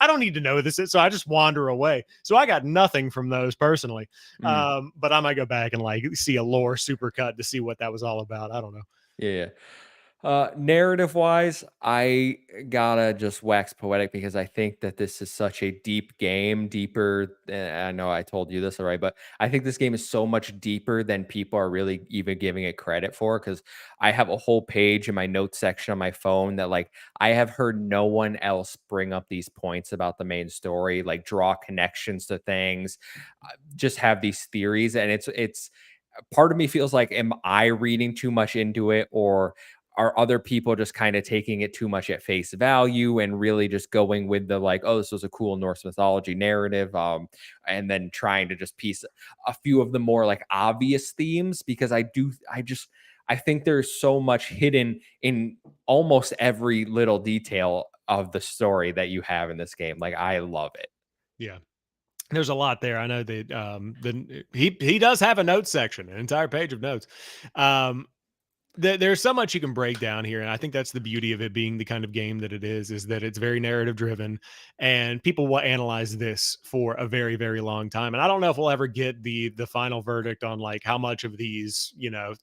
I don't need to know this. So I just wander away. So I got nothing from those personally. Mm, But I might go back and like see a lore supercut to see what that was all about. I don't know. yeah. Narrative wise, I gotta just wax poetic because I think that this is such a deep game, deeper. I know I told you this already, but I think this game is so much deeper than people are really even giving it credit for. Because I have a whole page in my notes section on my phone that, like, I have heard no one else bring up these points about the main story, like draw connections to things, just have these theories, and it's part of me feels like, am I reading too much into it, or are other people just kind of taking it too much at face value and really just going with the, like, oh, this was a cool Norse mythology narrative, and then trying to just piece a few of the more like obvious themes, because I think there's so much hidden in almost every little detail of the story that you have in this game. Like, I love it. Yeah. There's a lot there. I know that he does have a notes section, an entire page of notes. Um, there's so much you can break down here, and I think that's the beauty of it being the kind of game that it is that it's very narrative driven, and people will analyze this for a very, very long time. And I don't know if we'll ever get the final verdict on like how much of these,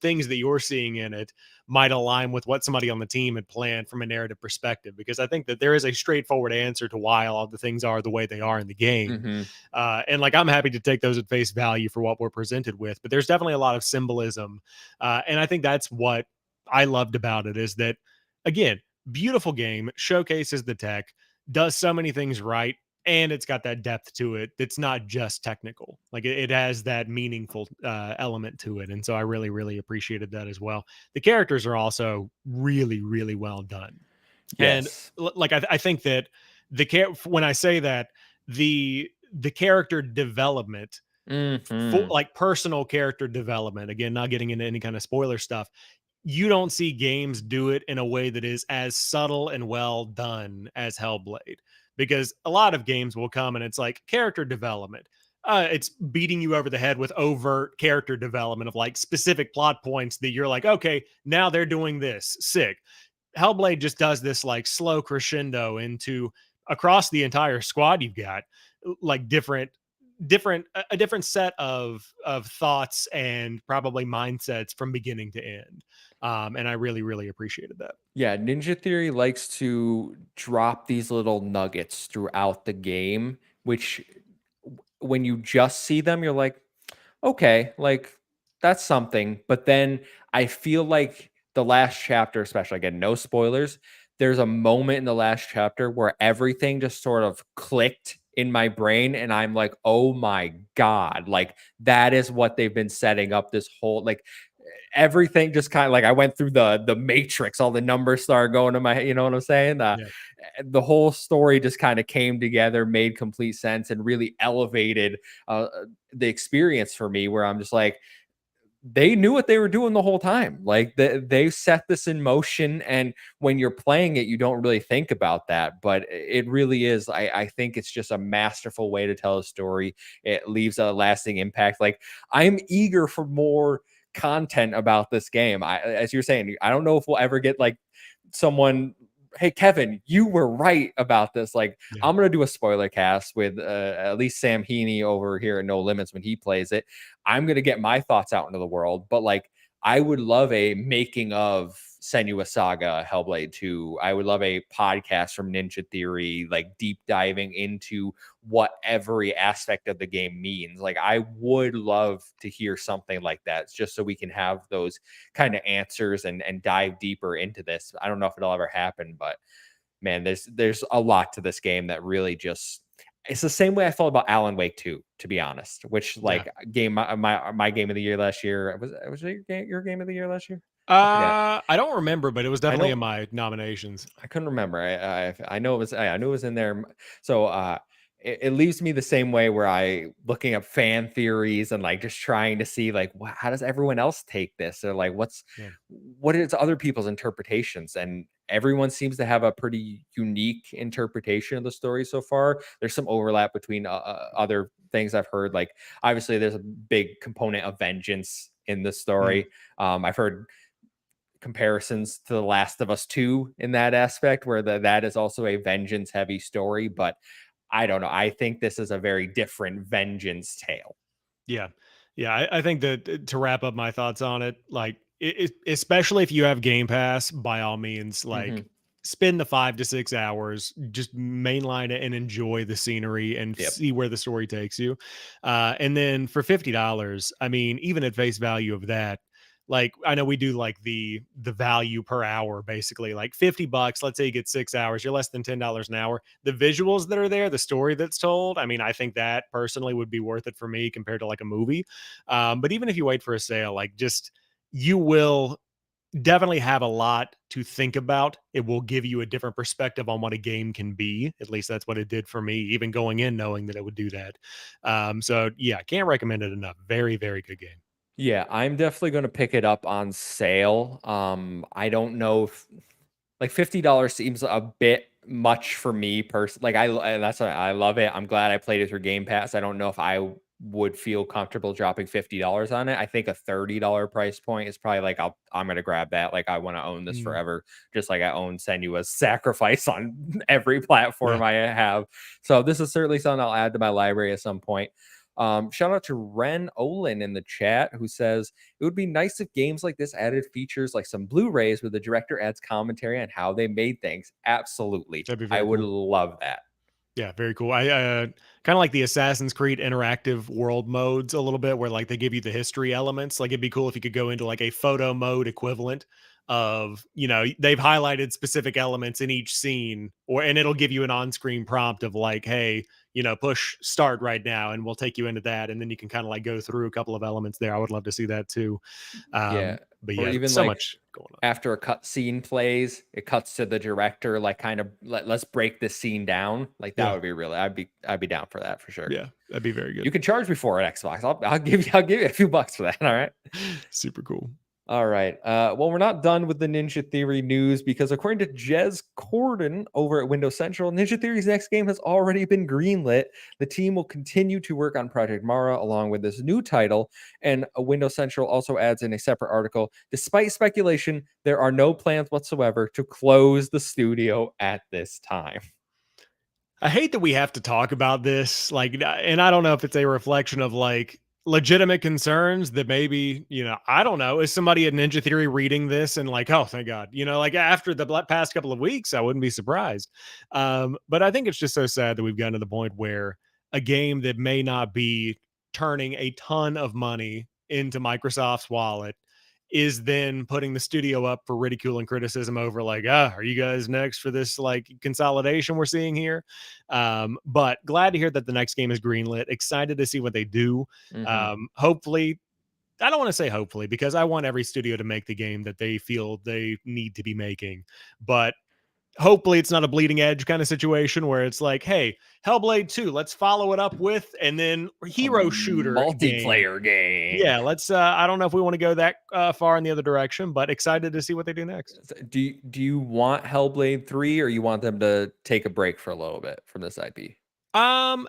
things that you're seeing in it might align with what somebody on the team had planned from a narrative perspective. Because I think that there is a straightforward answer to why all of the things are the way they are in the game, Hmm. and like I'm happy to take those at face value for what we're presented with. But there's definitely a lot of symbolism, and I think that's what I loved about it is that, again, beautiful game, showcases the tech, does so many things right, and it's got that depth to it that's not just technical. Like it has that meaningful element to it. And so I really, really appreciated that as well. The characters are also really, really well done. And Yes. like I think that when I say that, the character development for Hmm. like personal character development, again, not getting into any kind of spoiler stuff, you don't see games do it in a way that is as subtle and well done as Hellblade. Because a lot of games will come and it's like character development. It's beating you over the head with overt character development of like specific plot points that you're like, okay, now they're doing this. Sick. Hellblade just does this like slow crescendo into across the entire squad you've got like a different set of thoughts and probably mindsets from beginning to end. And I really, really appreciated that. Yeah, Ninja Theory likes to drop these little nuggets throughout the game, which when you just see them, you're like, okay, like that's something. But then I feel like the last chapter, especially, again, no spoilers, there's a moment in the last chapter where everything just sort of clicked in my brain. And I'm like, oh my God, like that is what they've been setting up this whole, like, everything just kind of like I went through the matrix, all the numbers started going to my head, you know what I'm saying? Yeah. The whole story just kind of came together, made complete sense, and really elevated the experience for me, where I'm just like, they knew what they were doing the whole time. Like they set this in motion, and when you're playing it, you don't really think about that, but it really is. I think it's just a masterful way to tell a story. It leaves a lasting impact. Like, I'm eager for more content about this game. As you're saying, I don't know if we'll ever get like someone, hey Kevin, you were right about this. Like, Yeah. I'm gonna do a spoiler cast with at least Sam Heaney over here at No Limits when he plays it. I'm gonna get my thoughts out into the world, but like, I would love a making of Senua Saga Hellblade 2. I would love a podcast from Ninja Theory, like deep diving into what every aspect of the game means. Like, I would love to hear something like that, just so we can have those kind of answers and dive deeper into this. I don't know if it'll ever happen, but man, there's a lot to this game that really just, it's the same way I felt about Alan Wake 2, to be honest, which, Yeah. like, game my game of the year last year. Was it your game of the year last year? I forget. I don't remember, but it was I definitely in know my nominations. I couldn't remember. I know it was, I knew it was in there. So it leaves me the same way, where I looking up fan theories and like just trying to see like, how does everyone else take this, or like Yeah. what is other people's interpretations, and everyone seems to have a pretty unique interpretation of the story so far. There's some overlap between other things I've heard. Like, obviously there's a big component of vengeance in the Mm. story. I've heard comparisons to The Last of Us 2 in that aspect, where that is also a vengeance heavy story, but I don't know. I think this is a very different vengeance tale. Yeah. Yeah. I think that to wrap up my thoughts on it, like especially if you have Game Pass, by all means, Hmm. like spend the 5 to 6 hours, just mainline it and enjoy the scenery and Yep. see where the story takes you. And then for $50, I mean, even at face value of that, like I know we do like the value per hour, basically like $50. Let's say you get 6 hours, you're less than $10 an hour. The visuals that are there, the story that's told, I mean, I think that personally would be worth it for me compared to like a movie. But even if you wait for a sale, like just you will definitely have a lot to think about. It will give you a different perspective on what a game can be. At least that's what it did for me, even going in knowing that it would do that. So yeah, can't recommend it enough. Very, very good game. Yeah, I'm definitely going to pick it up on sale. I don't know if like $50 seems a bit much for me personally. Like that's why I love it. I'm glad I played it through Game Pass. I don't know if I would feel comfortable dropping $50 on it. I think a $30 price point is probably like I'm gonna grab that. Like I want to own this Mm, forever, just like I own Senua's Sacrifice on every platform yeah. I have. So this is certainly something I'll add to my library at some point. Shout out to Ren Olin in the chat who says it would be nice if games like this added features like some Blu-rays where the director adds commentary on how they made things. Absolutely. That'd be I very would cool. love that. Yeah, very cool. I kind of like the Assassin's Creed interactive world modes a little bit where like they give you the history elements. Like it'd be cool if you could go into like a photo mode equivalent of, they've highlighted specific elements in each scene and it'll give you an on-screen prompt of like, hey, push start right now and we'll take you into that and then you can kind of like go through a couple of elements there. I would love to see that too. Yeah. But Or yeah, even so like much going on. after a cut scene plays, it cuts to the director, like kind of let's break this scene down. Like that Yeah. would be really I'd be down for that for sure. Yeah, that'd be very You good. can charge me for it, Xbox. I'll give you a few bucks for that. All right. Super cool. All right. Well, we're not done with the Ninja Theory news because according to Jez Corden over at Windows Central, Ninja Theory's next game has already been greenlit. The team will continue to work on Project Mara along with this new title. And Windows Central also adds in a separate article, despite speculation, there are no plans whatsoever to close the studio at this time. I hate that we have to talk about this, like, and I don't know if it's a reflection of like legitimate concerns that maybe, I don't know, is somebody at Ninja Theory reading this and like, oh, thank God, like after the past couple of weeks, I wouldn't be surprised. But I think it's just so sad that we've gotten to the point where a game that may not be turning a ton of money into Microsoft's wallet is then putting the studio up for ridicule and criticism over like, are you guys next for this like consolidation we're seeing here? But glad to hear that the next game is greenlit. Excited to see what they do. Hmm. Hopefully, I don't want to say hopefully because I want every studio to make the game that they feel they need to be making. But hopefully it's not a bleeding edge kind of situation where it's like, hey, Hellblade 2, let's follow it up with and then A hero shooter game. multiplayer game. Yeah, let's I don't know if we want to go that far in the other direction, but excited to see what they do next. Do you want Hellblade 3 or you want them to take a break for a little bit from this IP? Um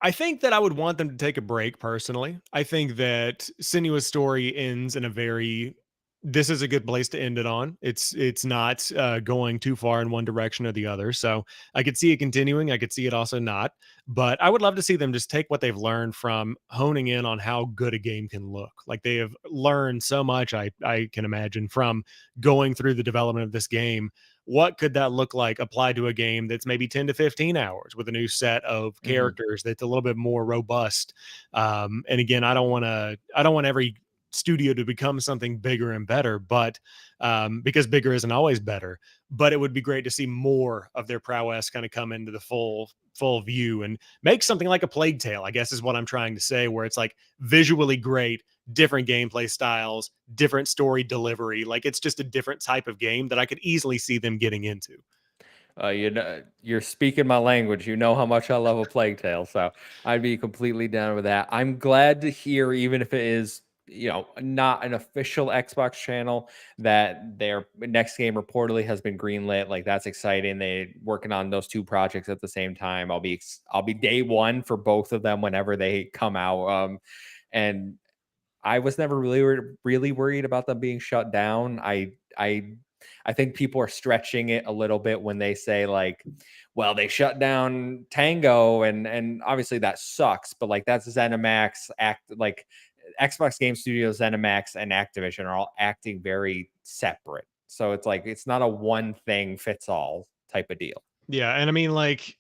I think that I would want them to take a break personally. I think that Senua's story ends in a very this is a good place to end it on. It's not going too far in one direction or the other. So I could see it continuing. I could see it also not. But I would love to see them just take what they've learned from honing in on how good a game can look. Like they have learned so much. I can imagine from going through the development of this game what could that look like applied to a game that's maybe 10 to 15 hours with a new set of Hmm. characters that's a little bit more robust. And again, I don't want every studio to become something bigger and better, but because bigger isn't always better, but it would be great to see more of their prowess kind of come into the full view and make something like a Plague Tale, I guess is what I'm trying to say, where it's like visually great, different gameplay styles, different story delivery. Like it's just a different type of game that I could easily see them getting into. You're speaking my language. You know how much I love a Plague Tale, so I'd be completely down with that. I'm glad to hear, even if it is, not an official Xbox channel, that their next game reportedly has been greenlit. Like that's exciting. They working on those two projects at the same time. I'll be day one for both of them whenever they come out. And I was never really worried about them being shut down. I think people are stretching it a little bit when they say like, well, they shut down Tango and obviously that sucks, but like that's ZeniMax act like Xbox Game Studios, ZeniMax, and Activision are all acting very separate. So it's like it's not a one thing fits all type of deal. Yeah, and I mean, like,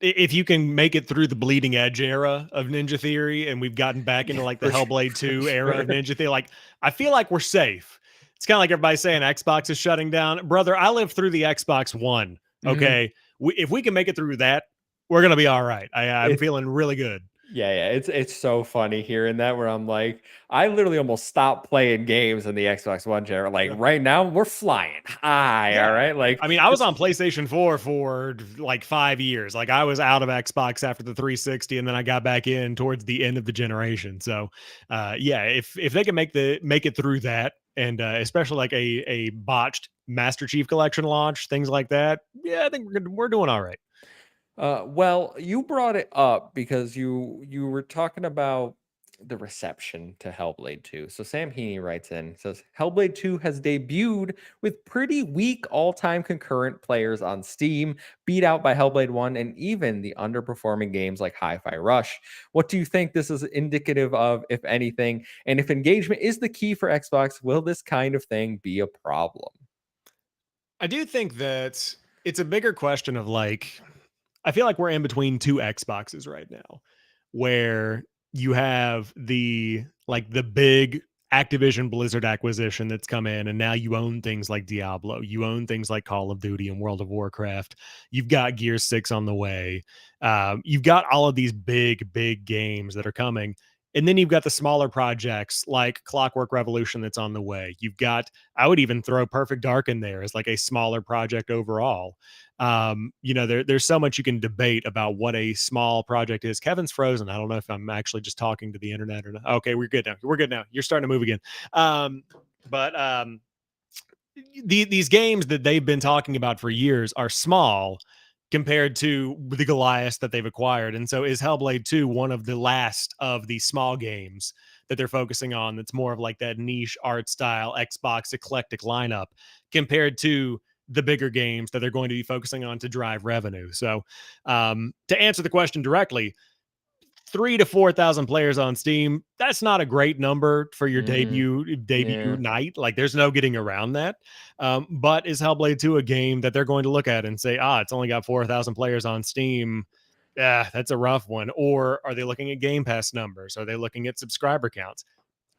if you can make it through the bleeding edge era of Ninja Theory and we've gotten back into Yeah, like the for sure. Hellblade For 2 era of sure. Ninja Theory, like I feel like we're safe. It's kind of like everybody saying Xbox is shutting down. Brother, I lived through the Xbox One. Mhm. Okay. If we can make it through that, we're going to be all right. I'm It's feeling really good. yeah, it's so funny hearing that where I'm like, I literally almost stopped playing games in the Xbox One chair. Like Yeah. right now, we're flying high. All Yeah. right, like I mean, I was it's on PlayStation 4 for like 5 years. Like I was out of Xbox after the 360, and then I got back in towards the end of the generation. So, yeah, if they can make it through that, and especially like a botched Master Chief Collection launch, things like that, yeah, I think we're doing all right. well, you brought it up because you were talking about the reception to Hellblade 2. So Sam Heaney writes in, says Hellblade 2 has debuted with pretty weak all-time concurrent players on Steam, beat out by Hellblade 1 and even the underperforming games like Hi-Fi Rush. What do you think this is indicative of, if anything? And if engagement is the key for Xbox, will this kind of thing be a problem? I do think that it's a bigger question of like, I feel like we're in between two Xboxes right now, where you have the big Activision Blizzard acquisition that's come in, and now you own things like Diablo, you own things like Call of Duty and World of Warcraft. You've got Gear 6 on the way. You've got all of these big games that are coming. And then you've got the smaller projects like Clockwork Revolution that's on the way. You've got, I would even throw Perfect Dark in there as like a smaller project overall. There's so much you can debate about what a small project is. Kevin's frozen. I don't know if I'm actually just talking to the internet or not. Okay, we're good now. We're good now. You're starting to move again. But these games that they've been talking about for years are small compared to the Goliath that they've acquired. And so is Hellblade 2 one of the last of these small games that they're focusing on that's more of like that niche art style Xbox eclectic lineup compared to the bigger games that they're going to be focusing on to drive revenue. So to answer the question directly, 3 to 4,000 players on Steam. That's not a great number for your Mhm. debut Yeah. night. Like, there's no getting around that. But is Hellblade 2 a game that they're going to look at and say, it's only got 4,000 players on Steam? Yeah, that's a rough one. Or are they looking at Game Pass numbers? Are they looking at subscriber counts?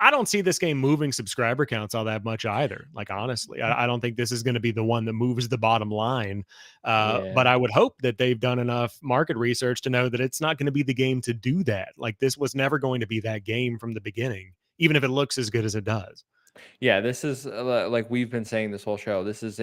I don't see this game moving subscriber counts all that much either. Like, honestly, I don't think this is going to be the one that moves the bottom line. But Yeah. I would hope that they've done enough market research to know that it's not going to be the game to do that. Like, this was never going to be that game from the beginning, even if it looks as good as it does. Yeah, this is like we've been saying this whole show. This is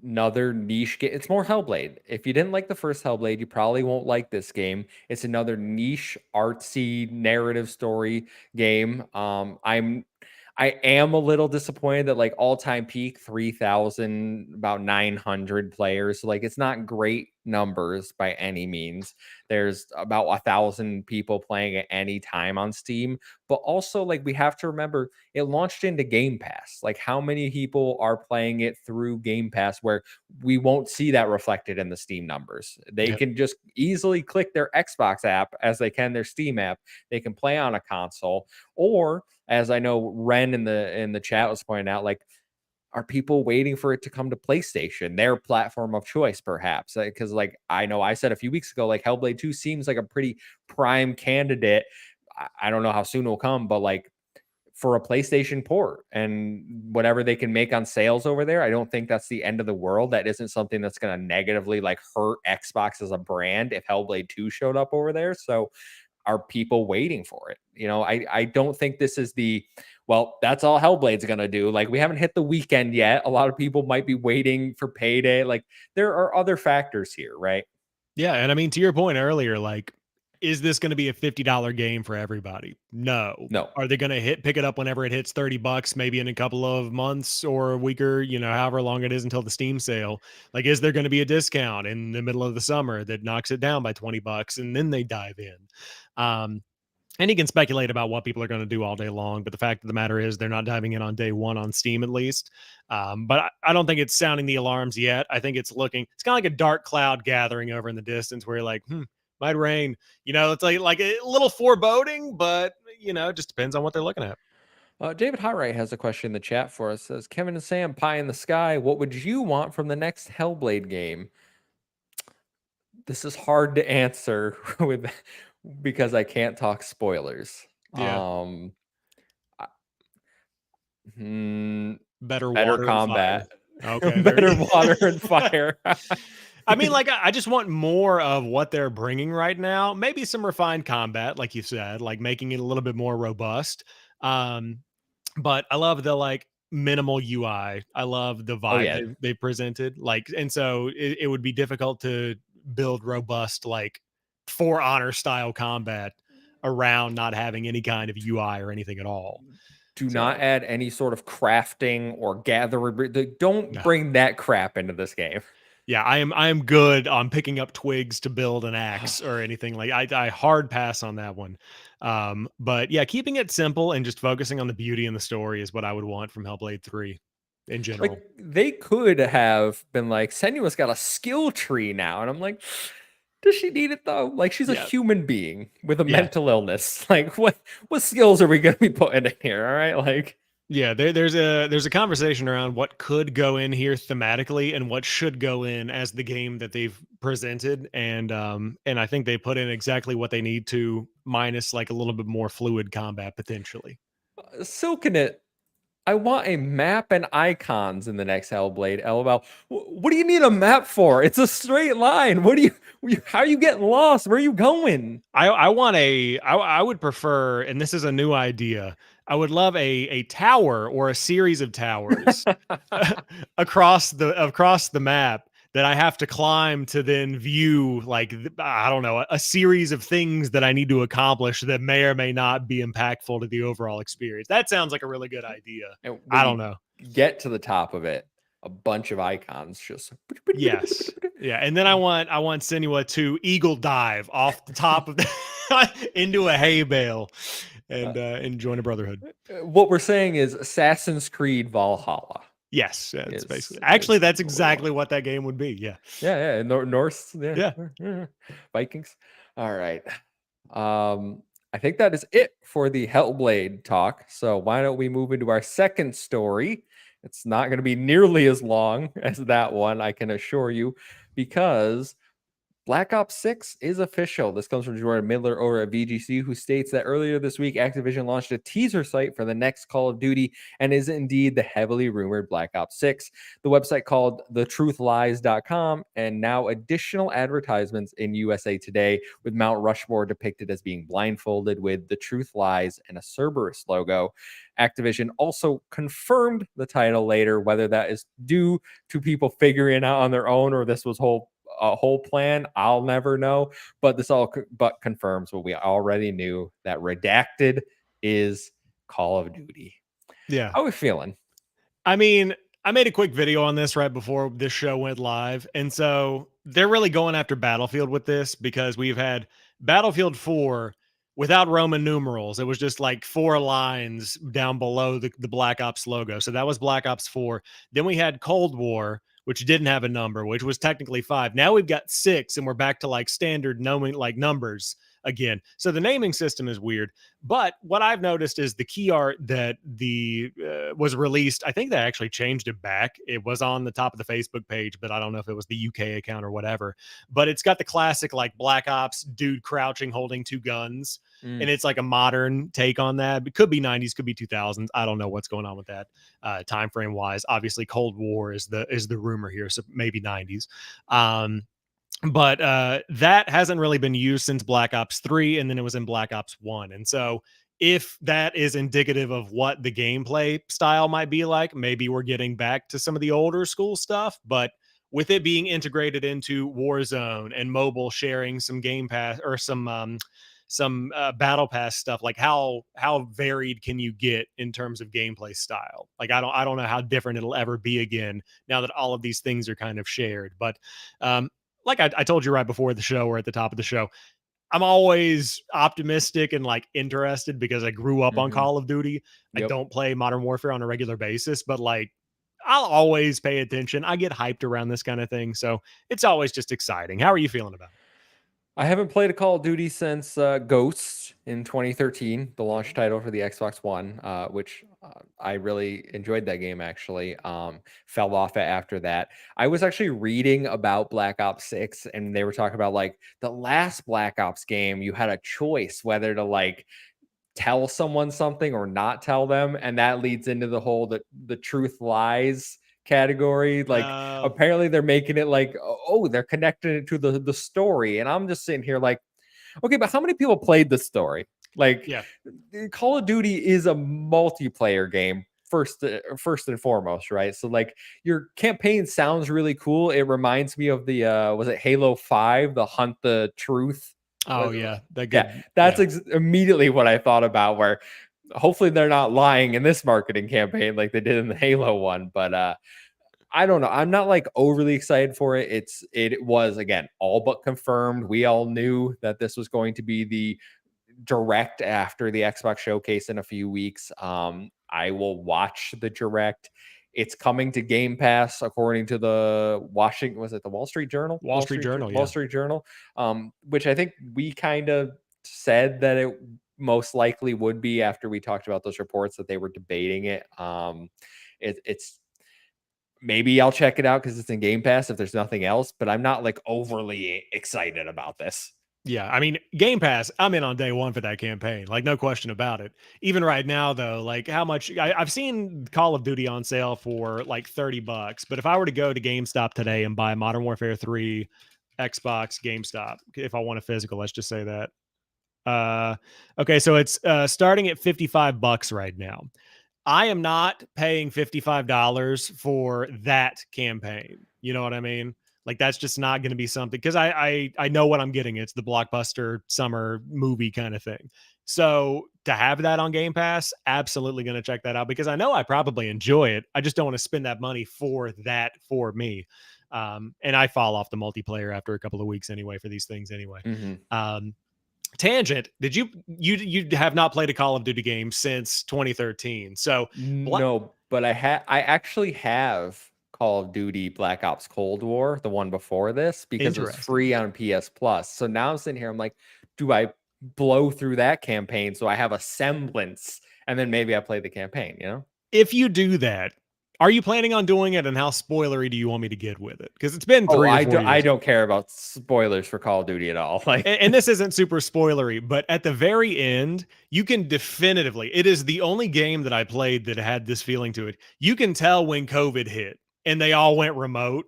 another niche game. It's more Hellblade. If you didn't like the first Hellblade, you probably won't like this game. It's another niche, artsy narrative story game. I am a little disappointed that like all-time peak 3,000, about 900 players. So, like it's not great numbers by any means. There's about 1,000 people playing at any time on Steam, but also like we have to remember it launched into Game Pass. Like how many people are playing it through Game Pass where we won't see that reflected in the Steam numbers. They Yeah. can just easily click their Xbox app as they can their Steam app. They can play on a console, or as I know Ren in the chat was pointing out, like are people waiting for it to come to PlayStation, their platform of choice, perhaps? Because, like, I know I said a few weeks ago, like, Hellblade 2 seems like a pretty prime candidate. I don't know how soon it'll come, but like for a PlayStation port and whatever they can make on sales over there, I don't think that's the end of the world. That isn't something that's going to negatively like hurt Xbox as a brand if Hellblade 2 showed up over there. So are people waiting for it? I don't think this is well, that's all Hellblade's gonna do. Like we haven't hit the weekend yet. A lot of people might be waiting for payday. Like there are other factors here, right? Yeah, and I mean, to your point earlier, like, is this going to be a $50 game for everybody? No. No. Are they going to pick it up whenever it hits $30, maybe in a couple of months or a week, or however long it is until the Steam sale? Like, is there going to be a discount in the middle of the summer that knocks it down by $20 and then they dive in? Um, and you can speculate about what people are going to do all day long, but the fact of the matter is they're not diving in on day one on Steam, at least. But I don't think it's sounding the alarms yet. I think it's kind of like a dark cloud gathering over in the distance where you're like, might rain. It's like a little foreboding, but it just depends on what they're looking at. David Hartright has a question in the chat for us. Says Kevin and Sam, pie in the sky. What would you want from the next Hellblade game? This is hard to answer with because I can't talk spoilers. Yeah. I- hmm, Better better water and fire. combat, Okay, there better you water and fire. I mean, like, I just want more of what they're bringing right now. Maybe some refined combat, like you said, like making it a little bit more robust. Um, but I love the like minimal UI. I love the Oh vibe yeah, they presented. Like, and so it would be difficult to build robust, like For Honor style combat around not having any kind of UI or anything at all. do not So add any sort of crafting or gathering. Don't no. bring that crap into this game. Yeah, I am good on picking up twigs to build an axe or anything like I hard pass on that one. But yeah, keeping it simple and just focusing on the beauty and the story is what I would want from Hellblade 3 in Like general. they could have been like, Senua's got a skill tree now, and I'm like, does she need it though? Like she's a Yeah. human being with a Yeah. mental illness. Like what skills are we gonna be putting in here? All right, like Yeah, there's a conversation around what could go in here thematically and what should go in as the game that they've presented, and I think they put in exactly what they need to, minus like a little bit more fluid combat potentially. silking it. I want a map and icons in the next Hellblade. LOL. What do you need a map for? It's a straight line. What do you? How are you getting lost? Where are you going? I would prefer, and this is a new idea. I would love a tower or a series of towers across the map that I have to climb to then view, like, I don't know, a series of things that I need to accomplish that may or may not be impactful to the overall experience. That sounds like a really good idea. And I when don't you know. get to the top of it, a bunch of icons just. Yes. Yeah, and then I want Senua to eagle dive off the top of into a hay bale and join a brotherhood. What we're saying is Assassin's Creed Valhalla Yes, that's is basically. Actually, is that's what we want. exactly what that game would be. Yeah. Yeah, Norse, yeah, Yeah. Vikings. All right. I think that is it for the Hellblade talk. So why don't we move into our second story? It's not going to be nearly as long as that one, I can assure you, because Black Ops 6 is official. This comes from Jordan Midler over at VGC, who states that earlier this week, Activision launched a teaser site for the next Call of Duty and is indeed the heavily rumored Black Ops 6. The website called thetruthlies.com, and now additional advertisements in USA Today, with Mount Rushmore depicted as being blindfolded with The Truth Lies and a Cerberus logo. Activision also confirmed the title later, whether that is due to people figuring it out on their own or this was a whole plan, I'll never know. But this all but confirms what we already knew, that Redacted is Call of Duty. Yeah. How are we feeling? I mean, I made a quick video on this right before this show went live. And so they're really going after Battlefield with this because we've had Battlefield 4 without Roman numerals. It was just like 4 lines down below the Black Ops logo. So that was Black Ops 4. Then we had Cold War, which didn't have a number, which was technically 5. Now we've got 6, and we're back to like standard knowing like numbers again. So the naming system is weird. But what I've noticed is the key art that the was released. I think they actually changed it back. It was on the top of the Facebook page, but I don't know if it was the UK account or whatever. But it's got the classic like Black Ops dude crouching, holding 2 guns, and it's like a modern take on that. It could be 90s, could be 2000s. I don't know what's going on with that time frame wise. Obviously, Cold War is the rumor here, so maybe 90s. But that hasn't really been used since Black Ops 3, and then it was in Black Ops 1. And so if that is indicative of what the gameplay style might be like, maybe we're getting back to some of the older school stuff. But with it being integrated into Warzone and mobile sharing some Game Pass or some battle pass stuff, like how varied can you get in terms of gameplay style? Like I don't know how different it'll ever be again now that all of these things are kind of shared. But like I told you right before the show or at the top of the show, I'm always optimistic and like interested because I grew up on Mm-hmm. Call of Duty. I Yep. don't play Modern Warfare on a regular basis, but like I'll always pay attention. I get hyped around this kind of thing. So it's always just exciting. How are you feeling about it? I haven't played a Call of Duty since Ghosts in 2013, the launch title for the Xbox One, which I really enjoyed that game actually. Fell off it after that. I was actually reading about Black Ops 6 and they were talking about like the last Black Ops game, you had a choice whether to like tell someone something or not tell them, and that leads into the whole the truth lies category. Like apparently they're making it like, oh, they're connecting it to the story, and I'm just sitting here like, okay, but how many people played the story? Like Yeah. Call of Duty is a multiplayer game first and foremost, right? So like your campaign sounds really cool. It reminds me of the was it Halo 5, the Hunt the Truth? Oh yeah, that Yeah, good. that's Yeah, immediately what I thought about. Where hopefully they're not lying in this marketing campaign like they did in the Halo one. But I don't know. I'm not like overly excited for it. It was again all but confirmed. We all knew that this was going to be the direct after the Xbox showcase in a few weeks. I will watch the direct. It's coming to Game Pass according to the Washington, was it the Wall Street Journal? Wall Street Journal. Wall Yeah, Street Journal. Which I think we kind of said that it most likely would be after we talked about those reports that they were debating it. It's maybe I'll check it out because it's in Game Pass if there's nothing else, but I'm not like overly excited about this. yeah. I mean, Game Pass. I'm in on day one for that campaign. Like, no question about it. Even right now, though, like how much I've seen Call of Duty on sale for like $30. But if I were to go to GameStop today and buy Modern Warfare 3 Xbox GameStop, if I want a physical, let's just say that. Okay, so it's starting at $55 right now. I am not paying $55 for that campaign. You know what I mean? Like that's just not going to be something because I know what I'm getting. It's the blockbuster summer movie kind of thing. So to have that on Game Pass, absolutely going to check that out because I know I probably enjoy it. I just don't want to spend that money for that for me. And I fall off the multiplayer after a couple of weeks anyway for these things anyway. Mhm. Tangent, did you have not played a Call of Duty game since 2013? So No, but I actually have Call of Duty Black Ops Cold War, the one before this, because it was interesting. free on PS Plus. So now I'm sitting here, I'm like, do I blow through that campaign so I have a semblance and then maybe I play the campaign, you know? If you do that, are you planning on doing it and how spoilery do you want me to get with it? Because it's been Oh, 3 or 4 I years. don't care about spoilers for Call of Duty at all. Like And this isn't super spoilery, but at the very end, you can definitively, it is the only game that I played that had this feeling to it. You can tell when COVID hit and they all went remote.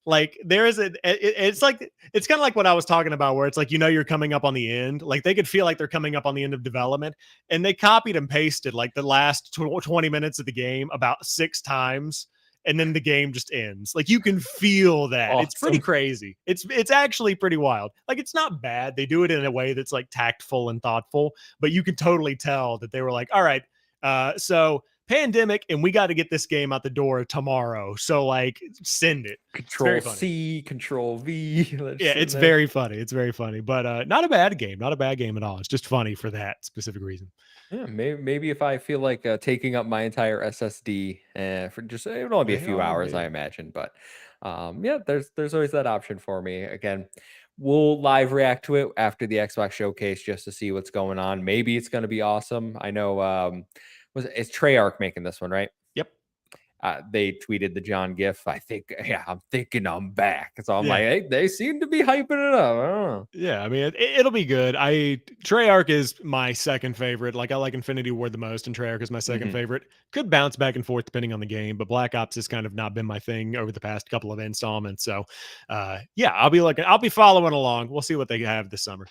Like there is it's like, it's kind of like what I was talking about, where it's like, you're coming up on the end. Like they could feel like they're coming up on the end of development and they copied and pasted like the last 20 minutes of the game about 6 times and then the game just ends. Like you can feel that. It's pretty awesome. crazy. It's actually pretty wild. Like it's not bad. They do it in a way that's like tactful and thoughtful, but you can totally tell that they were like, all right, so pandemic and we got to get this game out the door tomorrow. So like send it. It's very Control funny. C, Control V. Yeah, That's in it's there. very funny. It's very funny, but not a bad game. Not a bad game at all. It's just funny for that specific reason. Yeah, maybe if I feel like taking up my entire SSD for just it would only be a few Well, hours, I maybe. imagine. But yeah, there's always that option for me. Again, we'll live react to it after the Xbox showcase just to see what's going on. Maybe it's going to be awesome. I know it's Treyarch making this one, right? Yep. They tweeted the John GIF. I think, yeah, I'm thinking I'm back. So I'm like, Yeah. hey, they seem to be hyping it up. I don't know. Yeah, I mean it'll be good. Treyarch is my second favorite. Like I like Infinity Ward the most, and Treyarch is my second Mhm. favorite. Could bounce back and forth depending on the game, but Black Ops has kind of not been my thing over the past couple of installments. So, yeah, I'll be following along. We'll see what they have this summer.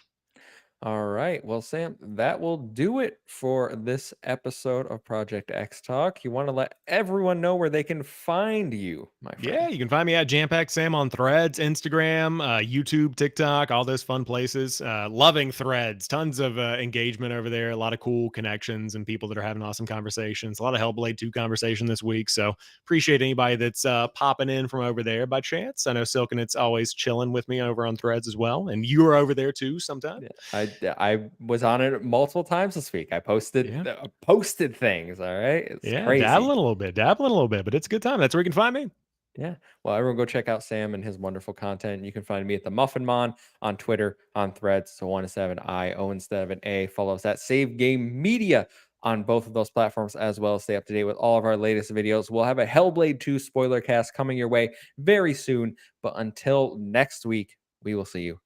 All right. Well, Sam, that will do it for this episode of Project X Talk. You want to let everyone know where they can find you, my Yeah, friend. you can find me at JamPackSam on Threads, Instagram, YouTube, TikTok, all those fun places. Loving Threads, tons of engagement over there, a lot of cool connections and people that are having awesome conversations. A lot of Hellblade 2 conversation this week, so appreciate anybody that's popping in from over there by chance. I know Silk and it's always chilling with me over on Threads as well, and you are over there too sometime. Yeah, I was on it multiple times this week. I Yeah, posted things. All right, it's yeah, crazy. dabbling a little bit, but it's a good time. That's where you can find me. Yeah. Well, everyone go check out Sam and his wonderful content. You can find me at the Muffin Mon on Twitter, on Threads. So 1-7 I, O instead of an A. Follow us at Save Game Media on both of those platforms, as well as stay up to date with all of our latest videos. We'll have a Hellblade 2 spoiler cast coming your way very soon. But until next week, we will see you